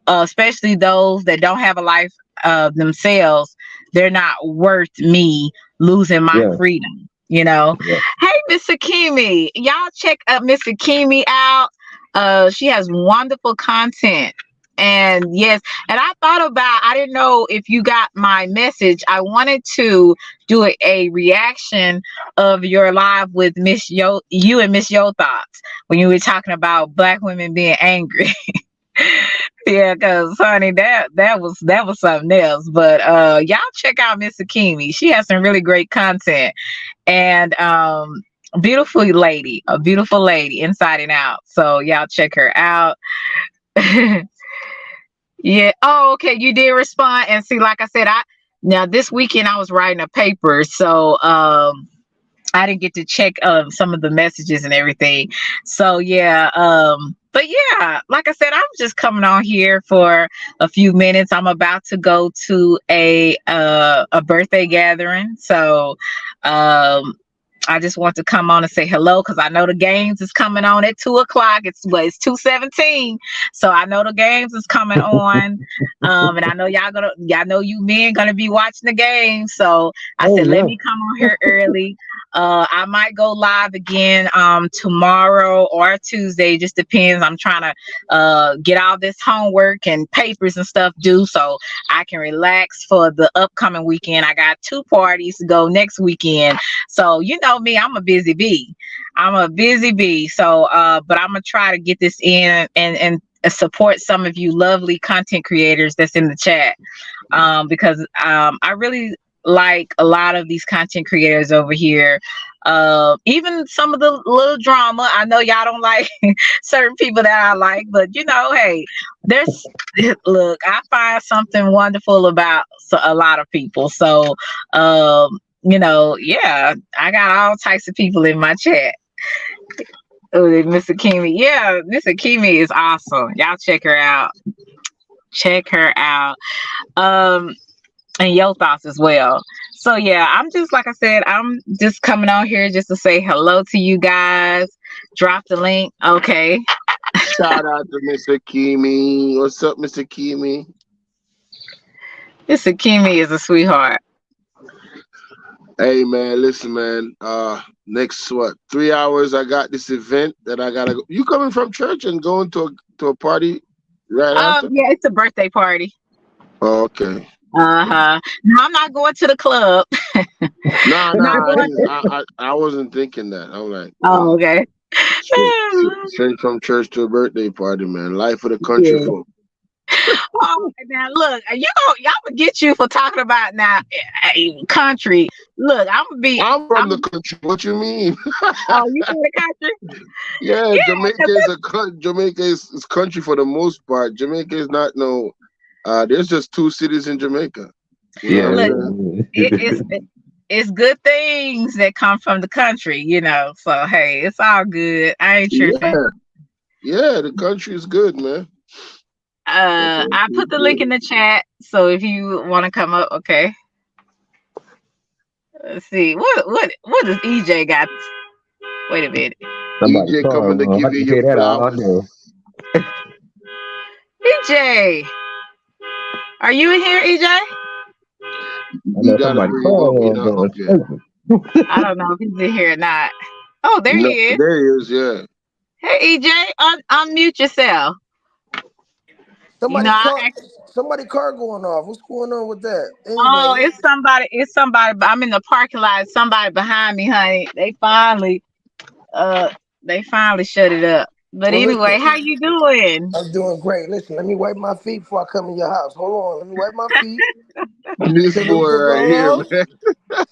especially those that don't have a life of themselves, they're not worth me losing my yeah, freedom. yeah, Hey, Miss Akimi, y'all check Miss Akimi out. She has wonderful content. And yes, and I didn't know if you got my message. I wanted to do a reaction of your live with you and Miss Yo Thoughts when you were talking about black women being angry. Yeah, because honey, that was something else. But y'all check out Miss Akimi. She has some really great content. And a beautiful lady inside and out. So y'all check her out. Yeah. Oh, okay. You did respond. And see, like I said, now this weekend I was writing a paper, so I didn't get to check some of the messages and everything. So yeah, but yeah, like I said, I'm just coming on here for a few minutes. I'm about to go to a birthday gathering. So um I just want to come on and say hello because I know the games is coming on at 2 o'clock. It's 2:17, so I know the games is coming on. And I know y'all know you men gonna be watching the game. So I oh said, let yeah. me come on here early. I might go live again tomorrow or Tuesday. Just depends. I'm trying to get all this homework and papers and stuff due so I can relax for the upcoming weekend. I got 2 parties to go next weekend. So you know me, I'm a busy bee. I'm a busy bee. So but I'm gonna try to get this in and support some of you lovely content creators that's in the chat because I really like a lot of these content creators over here. Even some of the little drama. I know y'all don't like certain people that I like, but hey, there's look, I find something wonderful about a lot of people. So yeah, I got all types of people in my chat. Oh, Miss Akimi. Yeah, Miss Akimi is awesome. Y'all check her out. Check her out. Um, and your thoughts as well. So yeah, I'm just like I said, I'm just coming on here just to say hello to you guys. Drop the link. Okay. Shout out to Mr. Kimi. What's up, Mr. Kimi? Miss Akimi is a sweetheart. Hey man, listen man. Next 3 hours I got this event that I gotta go. You coming from church and going to a party right after? Yeah, it's a birthday party. Oh, okay. Okay. Uh-huh. No, I'm not going to the club. Nah, We're not nah. going to I wasn't thinking that. I'm like, Oh, okay. straight from church to a birthday party, man. Life of the country Yeah. folk. Oh, now look, y'all forget you for talking about now country. Look, I'm gonna be. I'm from the I'm. country. What you mean? Oh, you from the country? Yeah, Yeah, Jamaica 'cause is Jamaica is country for the most part. Jamaica is not no. There's just 2 cities in Jamaica. You know Yeah, what I'm look, saying? it's it's good things that come from the country. So hey, it's all good. I ain't tripping. Yeah, yeah. The country is good, man. The I country is put the link good. in the chat, so if you want to come up, okay. Let's see what does EJ got? Wait a minute, somebody EJ car coming to wrong. I give you can your hear that all flowers. day. EJ, are you in here, EJ? I We know gotta somebody bring him car up. He wrong not up going yet. stupid. I don't know if he's in here or not. Oh, there No, he is. there he is. Yeah. Hey, EJ, unmute yourself. You know, Somebody I car, act- somebody car going off. What's going on with that? oh, Anyway, it's somebody. It's somebody. I'm in the parking lot. Somebody behind me, honey. Uh, they finally shut it up. But well, anyway, how listen, you doing? I'm doing great. Listen, let me wipe my feet before I come in your house. Hold on, let me wipe my feet. This boy Salute to right here, Bolo. man.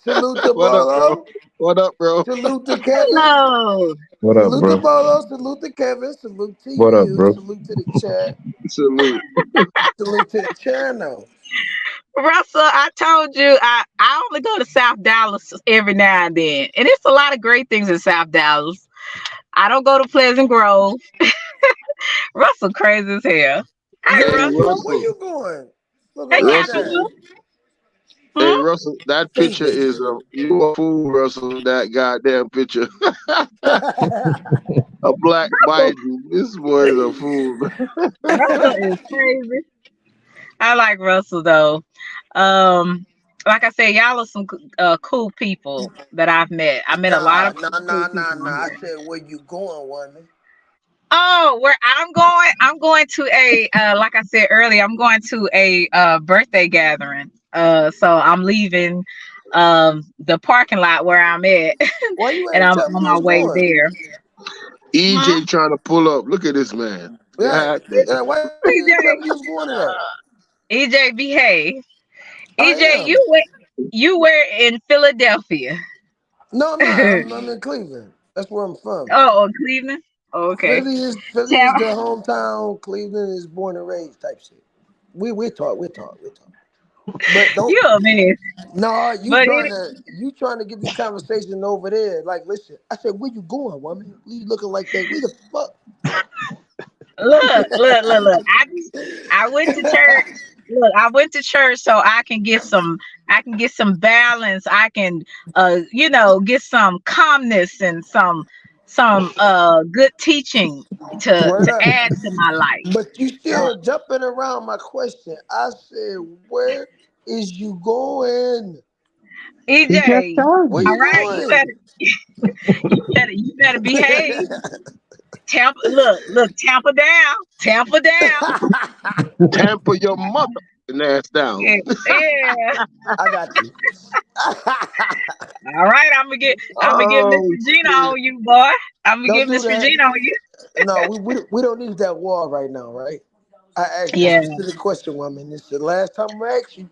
Salute to What up, bro? Bolo. What up, bro? Salute to Kevin. Hello, What up, Salute to bro? Bolo. Salute to Kevin. Salute to What up, you. bro? Salute to the chat. Salute. Salute to the channel. Russell. I told you I only go to South Dallas every now and then, and it's a lot of great things in South Dallas. I don't go to Pleasant Grove. Russell crazy as hell. Hey, Hey, Russell. Where Russell. you going? Looking Hey, like Russell. Capital. that. Hey, Hmm? Russell. That Face, picture face. is you a fool, Russell. That goddamn picture. A black Russell, Biden. This boy is a fool. Russell is crazy. I like Russell though. Um, like I said, y'all are some cool people that I've met. I met a lot Nah, of nah, cool nah, nah, people on nah. I here. said, where you going, woman? Oh, where I'm going to a like I said earlier, I'm going to a birthday gathering. So I'm leaving the parking lot where I'm at Why you and ain't I'm tell me on you my was way going? there. Huh? EJ trying to pull up. Look at this man. Yeah, God damn. why you ain't tell me you was EJ, going to that? EJ, behave. I EJ, am. you were in Philadelphia. No, I'm not. Oh, I'm in Cleveland. That's where I'm from. oh, Cleveland. Okay. Philly is Tell the hometown. Cleveland is born and raised type shit. We talk. But don't. you a mess. No, But it you trying to get the conversation over there. Like, listen. I said, where you going, woman? You looking like that? Where the fuck? look. I went to church. Look, I went to church so I can get some balance. I can get some calmness and some good teaching Word to up. add to my life. But you Uh, still jumping around my question. I said, where is you going? He just EJ, told Where you. all you right, going? you better behave. Tampa look, Tampa down. Tamper your mother and ass down. Yeah, yeah. I got you. All right, I'm gonna get Oh Mr. Gina shit. on you, boy. I'm gonna Don't get do Mr. that. Gina on you. No, we don't need that wall right now, right? I asked you a Yeah, specific question, woman. This is the last time I asked you.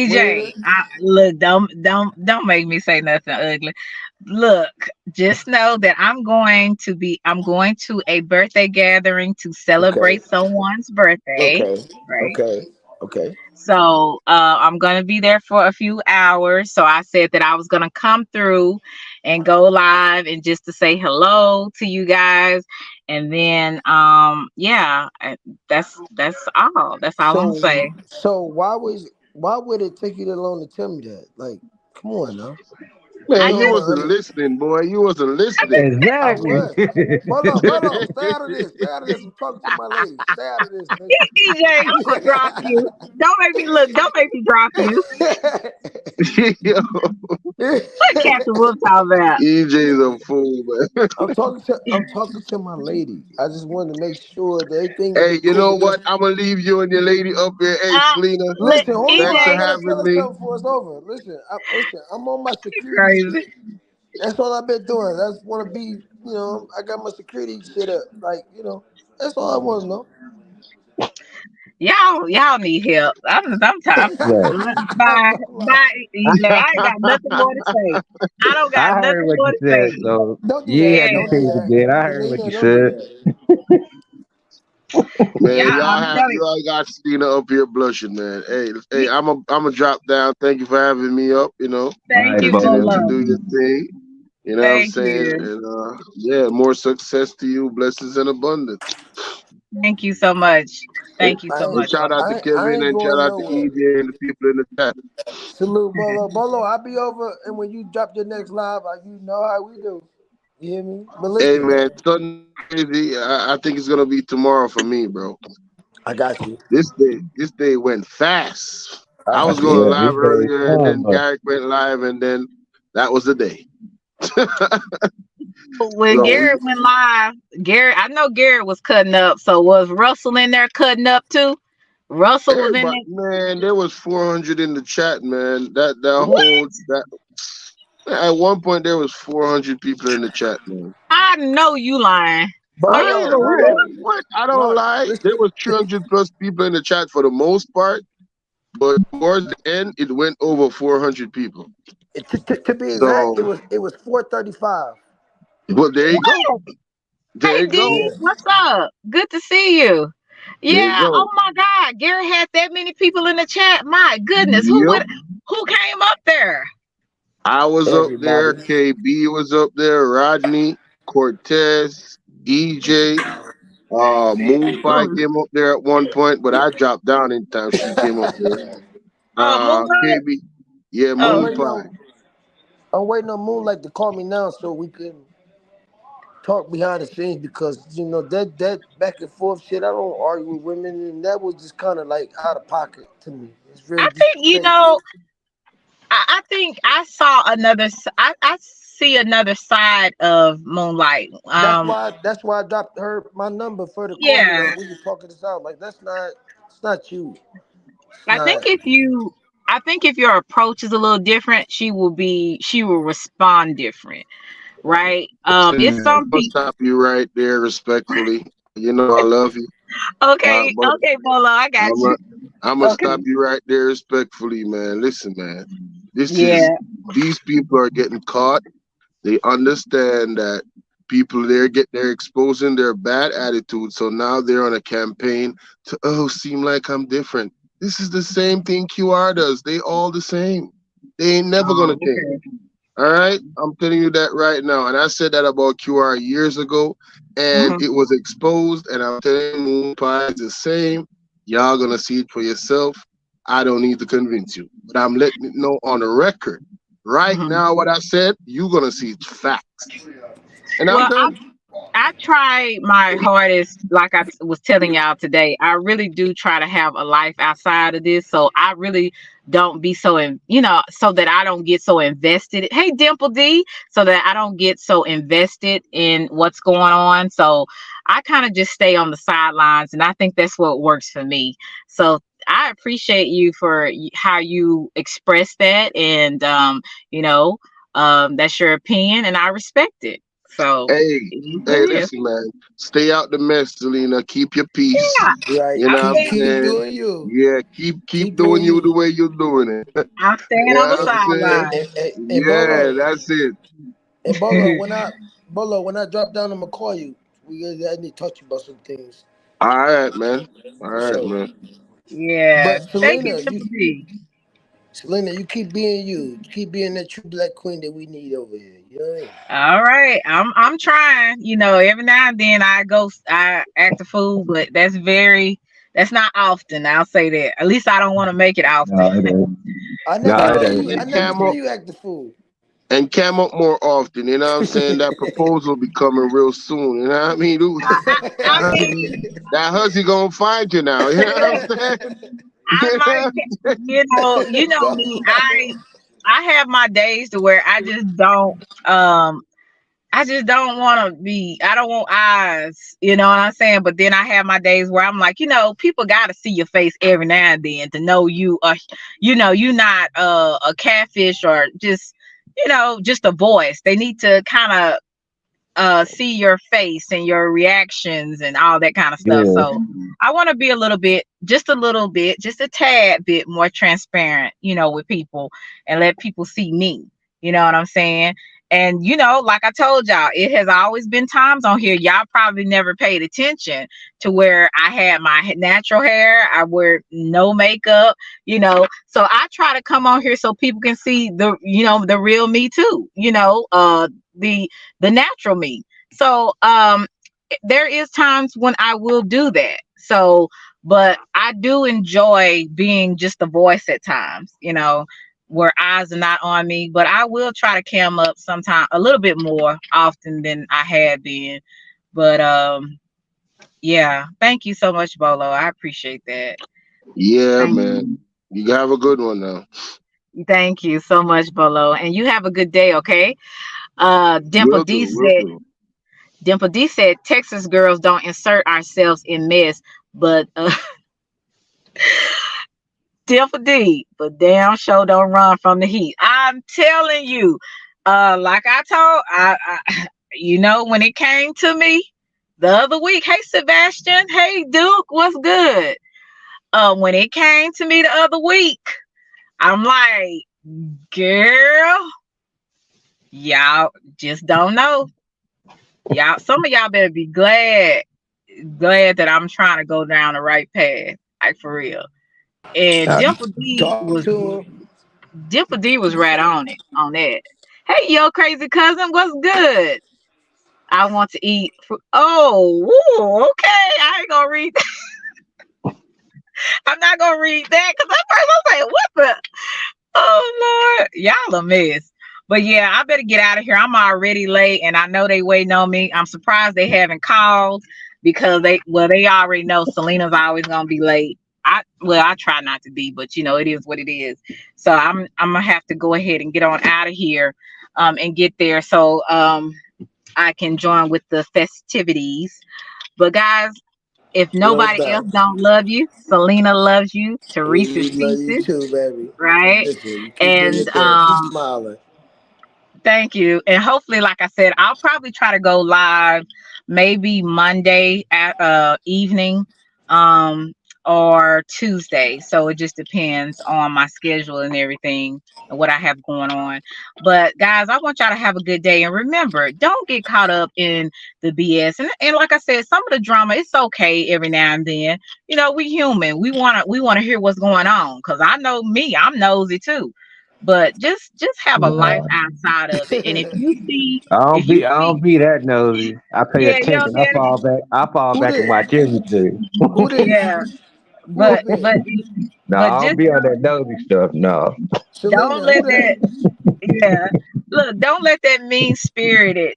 Where? EJ. Look, don't make me say nothing ugly. Look, just know that I'm going to a birthday gathering to Okay, celebrate someone's birthday, okay, right? okay, okay. So I'm gonna be there for a few hours. So I said that I was gonna come through and go live and just to say hello to you guys. And then yeah, that's all. That's all I'm gonna So, say. why would it take you that long to tell me that? Like, come on now. Man, I You you don't just wasn't under, listening, boy. You wasn't I listening. just I Exactly. was. Bolo, stay out of this. Stay out of this. I'm talking to my lady. Stay out of this, EJ, I'm gonna drop you. Don't make me look, don't make me drop you. nigga. Yo, What Captain Wolf talking about? EJ's a fool, man. I'm talking to my lady. I just wanted to make sure that everything Hey, be you cool know because what? I'm gonna leave you and your lady up here. Hey, Uh Selena, look, listen, hold thanks on. for I EJ, gotta tell having her me. something before it's over. I'm on my you security shit. crazy. That's all I've been doing. I just want to be, I got my security shit up. Like, that's all I want to know. Y'all need help. I'm Right. bye, That's all bye, EJ. I ain't got nothing more to say. I don't got I heard nothing what more you to said, say. so Don't do you ain't that. had to Don't Yeah. do say it that. again. I heard what Selena, you don't do said. that. Man, Yeah, I'm telling you all got Selena up here blushing, man. Hey, you. I'm a drop down. Thank you for having me up. All Thank right, you, Continue Bolo. to Bolo. do your thing. You know what I'm Thank saying? you. And yeah, more success to you, blessings and abundance. Thank you so much. Thank you so I And ain't, much, shout out Bolo. to I Kevin ain't and shout going out to nowhere. EJ and the people in the chat. Salute, Bolo. Bolo, I'll be over, and when you drop your next live, you know how we do. You hear me? But Hey listen, man, something crazy. I think it's gonna be tomorrow for me, bro. I got you. This day went fast. I I was appreciate going Yeah, it. live these days earlier, and then come. Garrick went live, and then that was the day. when So Garrett went live, Garrett, I know Garrett was cutting up. So was Russell in there cutting up too? Russell was in everybody, there. man, there was 400 in the chat, man. That What? whole that at one point there was 400 people in the chat, man. I know you lying. Are you I Bolo, for don't real? Bolo. what I don't No, lie. There listen. was 300 plus people in the chat for the most part, but towards the end it went over 400 people. To be exact, So, it was 435. well, there you go. What? There Hey you go. D, Yeah. what's up? Good to see you. There you Yeah. go. Oh my God, Garrett had that many people in the chat. My goodness, who Yep. would? Who came up there? I was up Everybody. there. KB was up there. Rodney, Cortez, EJ, Moon Pie Hmm. came up there at one point, but I dropped down in time. She came up there. Oh, Moonlight. KB, yeah, I'm Oh, Moon waiting Pie. on I'm waiting on Moonlight to call me now so we can talk behind the scenes because that back and forth shit. I don't argue with women, and that was just kind of like out of pocket to me. It's I really think disrespectful. I think I saw I see another side of Moonlight. That's why I dropped her my number for her to call me. Yeah. Like we can talking this out. Like it's not you. It's I think not. I think if your approach is a little different, she will respond different, right? Listen, It's man, I'm some gonna people. stop you right there respectfully. You know I love you, Okay, but okay, Bolo, I got I'm you. gonna I'm gonna Okay. stop you right there respectfully, man. Listen, man. This is Yeah. these people are getting caught. They understand that people there they're exposing their bad attitude. So now they're on a campaign to seem like I'm different. This is the same thing QR does. They all the same. They ain't never Oh, gonna change. okay. All right, I'm telling you that right now. And I said that about QR years ago, and Mhm. it was exposed. And I'm telling you, Moon Pie is the same. Y'all gonna see it for yourself. I don't need to convince you, but I'm letting it know on the record right Mhm. now. What I said, you're gonna see it's facts. And I'm Well, telling I try my hardest, like was telling y'all today. I really do try to have a life outside of this, so I really don't be so so that I don't get so invested. Hey, Dimple D, so that I don't get so invested in what's going on. So I kind of just stay on the sidelines, and I think that's what works for me. So I appreciate you for how you express that, and you know, that's your opinion, and I respect it. So hey, it is what hey, it is. listen, man. Stay out the mess, Selena. Keep your peace. Yeah, Right. You know I'm what I'm staying. Keep saying? doing you. Yeah, keep Keep doing doing you the you. way you're doing it. I'm staying You on know the what I'm saying? sideline. And Yeah, Bolo, that's it. and Bolo, when I drop down, I'm gonna call you. I need to talk to you about some things All right, man. All for right, sure. man. Yeah. But Thank you, Triple D. Selena, you keep being you. Keep being that true black queen that we need over here. You know what I mean? All right. I'm trying. Every now and then I act a fool, but that's not often. I'll say that. At least I don't want to make it often. No, it ain't. I No, never it see ain't. you. I And never cam see up you act the fool. and cam up more often. You know what I'm saying? That proposal be coming real soon. You know what I mean? I mean, That hussy gonna find you now. You know what I'm saying? I You might know? you know me. Bolo. I have my days to where I just don't want to be, I don't want eyes, you know what I'm saying? But then I have my days where I'm like, people got to see your face every now and then to know you not a catfish or just, just a voice. They need to kind of see your face and your reactions and all that kind of stuff. Yeah, So I want to be a little bit, just a tad bit more transparent, with people and let people see me. You know what I'm saying? And like I told y'all, it has always been times on here y'all probably never paid attention to where I had my natural hair, I wear no makeup, So I try to come on here so people can see the real me too, the natural me. So there is times when I will do that. So, but I do enjoy being just a voice at times, where eyes are not on me. But I will try to cam up sometime a little bit more often than I had been. But yeah, thank you so much, Bolo. I appreciate that. Yeah, Thank man. You have a good one now. thank you so much, Bolo. And you have a good day, okay? Dimple Will D do, will said do. Dimple D said Texas girls don't insert ourselves in mess, but Dimple D, but damn sure don't run from the heat. I'm telling you, like I told, when it came to me the other week, hey Sebastian, hey Duke, what's good? When it came to me the other week, I'm like, girl, y'all just don't know. Y'all, some of y'all better be glad that I'm trying to go down the right path. Like for real. And I talk to him. Dimple D was right on it on that. Hey, yo, crazy cousin, what's good? I want to eat. Oh, woo, okay. I ain't gonna read. I'm not gonna read that because at first I was like, "What the? Oh Lord, y'all a mess." But yeah, I better get out of here. I'm already late, and I know they waiting on me. I'm surprised they haven't called because they already know Selena's always gonna be late. I try not to be, but it is what it is. So I'm gonna have to go ahead and get on out of here, and get there so I can join with the festivities. But guys, if No nobody else doubt. don't love you, Selena loves you. We Teresa's love you pieces, too, baby. right? Listen, you keep doing your And thing. Keep smiling. thank you. And hopefully, like I said, I'll probably try to go live maybe Monday at evening, um or Tuesday. So it just depends on my schedule and everything and what I have going on. But guys, I want y'all to have a good day, and remember, don't get caught up in the BS. And like I said, some of the drama, it's okay every now and then. We human. We wanna hear what's going on. Cause I know me, I'm nosy too, but just have a life Nah, outside of it. And if I don't you be. I see, don't be that nosy. I pay yeah, you know, attention. I fall back. I fall Who back and watch this? everything. Who this? yeah, Who but up here? but No, but I don't just be on that nosy stuff. No. don't Selena, who let that, that? yeah, look, don't let that mean spirited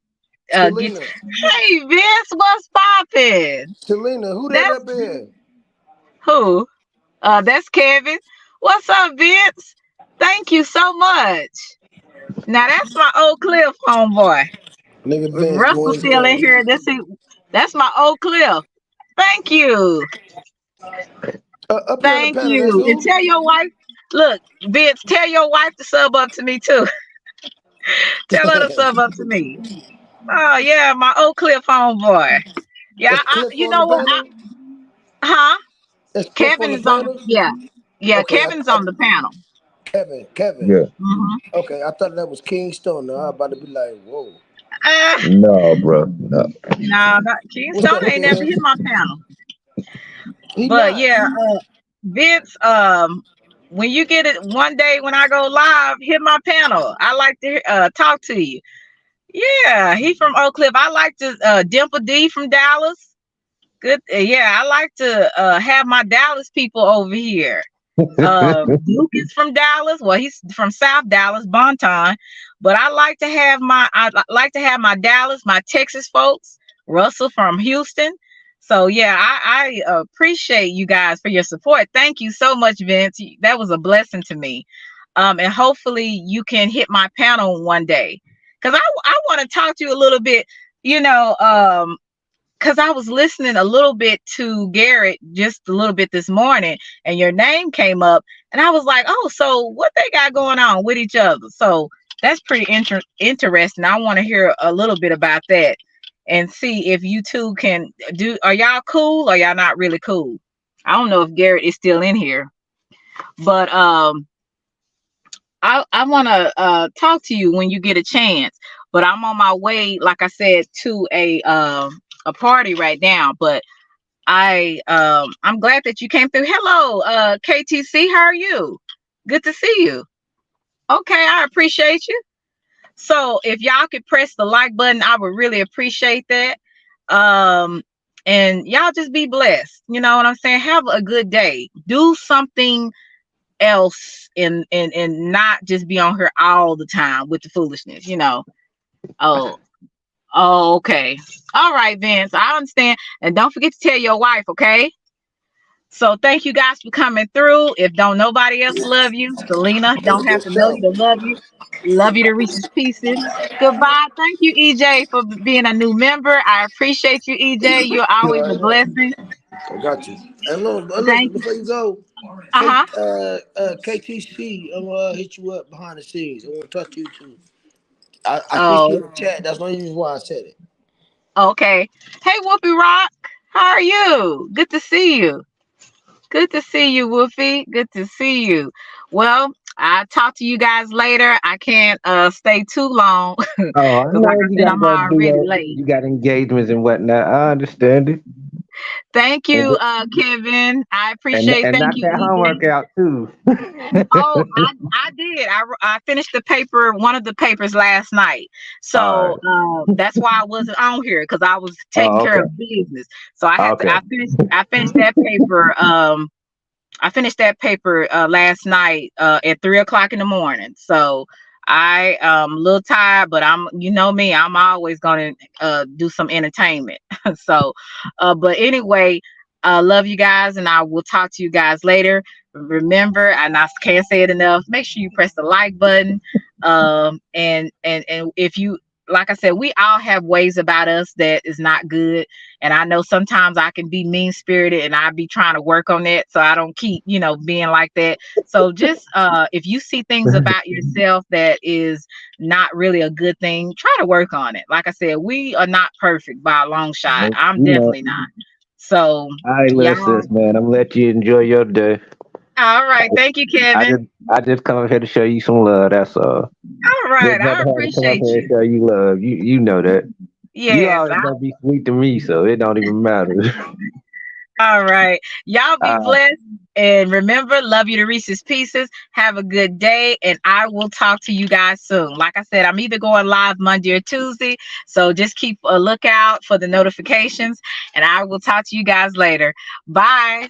get Selena. hey Vince, what's poppin'? Selena, who that That's up here? who? That's Kevin. What's up, Vince? Thank you so much. Now that's my Oak Cliff homeboy. Nigga Vince Russell doing his still in thing. here. That's my Oak Cliff. Thank you. Up here on the Thank panel, that's you. And who? tell your wife, look, Vince, tell your wife to sub up to me too. Tell her to sub up to me. Oh yeah, my Oak Cliff homeboy. Yeah, That's Cliff you on the know what? panel? Huh? That's Cliff on Kevin the is on. panel? Yeah. Okay, Kevin's on the panel. Kevin. Yeah. Hmm. Okay, I thought that was King Stone. Now I'm about to be like, whoa. Uh, No, bro. No. no, What's Keystone up, ain't never Kev? hit my panel. He But not. yeah, Vince, when you get it one day when I go live, hit my panel. I like to talk to you. Yeah, he from Oak Cliff. I like to Dimple D from Dallas. Good. Yeah, I like to have my Dallas people over here. Duke is from Dallas. Well, he's from South Dallas, Bonton. But I like to have my Dallas, my Texas folks. Russell from Houston. So yeah, I appreciate you guys for your support. Thank you so much, Vince. That was a blessing to me. And hopefully you can hit my panel one day, because I want to talk to you a little bit. You know, because I was listening a little bit to Garrett just a little bit this morning, and your name came up, and I was like, oh, so what they got going on with each other? So that's pretty interesting. I want to hear a little bit about that and see if you two can do. Are y'all cool or y'all not really cool? I don't know if Garrett is still in here, but I want to talk to you when you get a chance. But I'm on my way, like I said, to a party right now. But I'm glad that you came through. Hello, KTC, how are you? Good to see you. Okay, I appreciate you. So if y'all could press the like button, I would really appreciate that. Um, and y'all just be blessed. You know what I'm saying? Have a good day. Do something else and not just be on here all the time with the foolishness. Oh, okay. All right, Vince. I understand. And don't forget to tell your wife, okay? So thank you guys for coming through. If don't nobody else love you, Selena don't have For to know you sure. to love you. Love you to Reese's Pieces. Goodbye. Thank you, EJ, for being a new member. I appreciate you, EJ. You're You always a already know. blessing. I got you. And look, but listen, Thank you. before you go, Uh-huh. KTC, I'm gonna hit you up behind the scenes. I want to talk to you too. I see you in Oh, the chat. That's the only reason why I said it. okay. Hey, Whoopi Rock. How are you? Good to see you. Good to see you, Wolfie. Good to see you. Well, I'll talk to you guys later. I can't stay too long Oh, I because, like know I you said, gotta I'm go do already your, late. you got engagements and whatnot. I understand it. Thank And you, Kevin. I and, appreciate. and Thank knock you, that EJ. homework out too. Oh, I did. I finished the paper, one of the papers last night. All So right. that's why I wasn't on here because I was taking Oh, care okay. of business. So I had to. Okay. I finished that paper. I finished that paper last night at 3 o'clock in the morning. So I am a little tired, but I'm, you know me, I'm always gonna do some entertainment. So, but anyway, love you guys, and I will talk to you guys later. Remember, and I can't say it enough. Make sure you press the like button. And if you, like I said, we all have ways about us that is not good, and I know sometimes I can be mean spirited and I be trying to work on that so I don't keep, being like that. So just if you see things about yourself that is not really a good thing, try to work on it. Like I said, we are not perfect by a long shot. You I'm know. definitely not. So All right, little y'all, sis, man. I'm gonna let you enjoy your day. all right. Thank you, I Kevin. just I just come up here to show you some love. That's all. All Just right. had I to come up appreciate here and you. show you love. You know that. You Yes. always gonna be sweet to me, so it don't even matter. All right. Y'all be uh, blessed. And remember, love you to Reese's Pieces. Have a good day. And I will talk to you guys soon. Like I said, I'm either going live Monday or Tuesday. So just keep a lookout for the notifications. And I will talk to you guys later. Bye.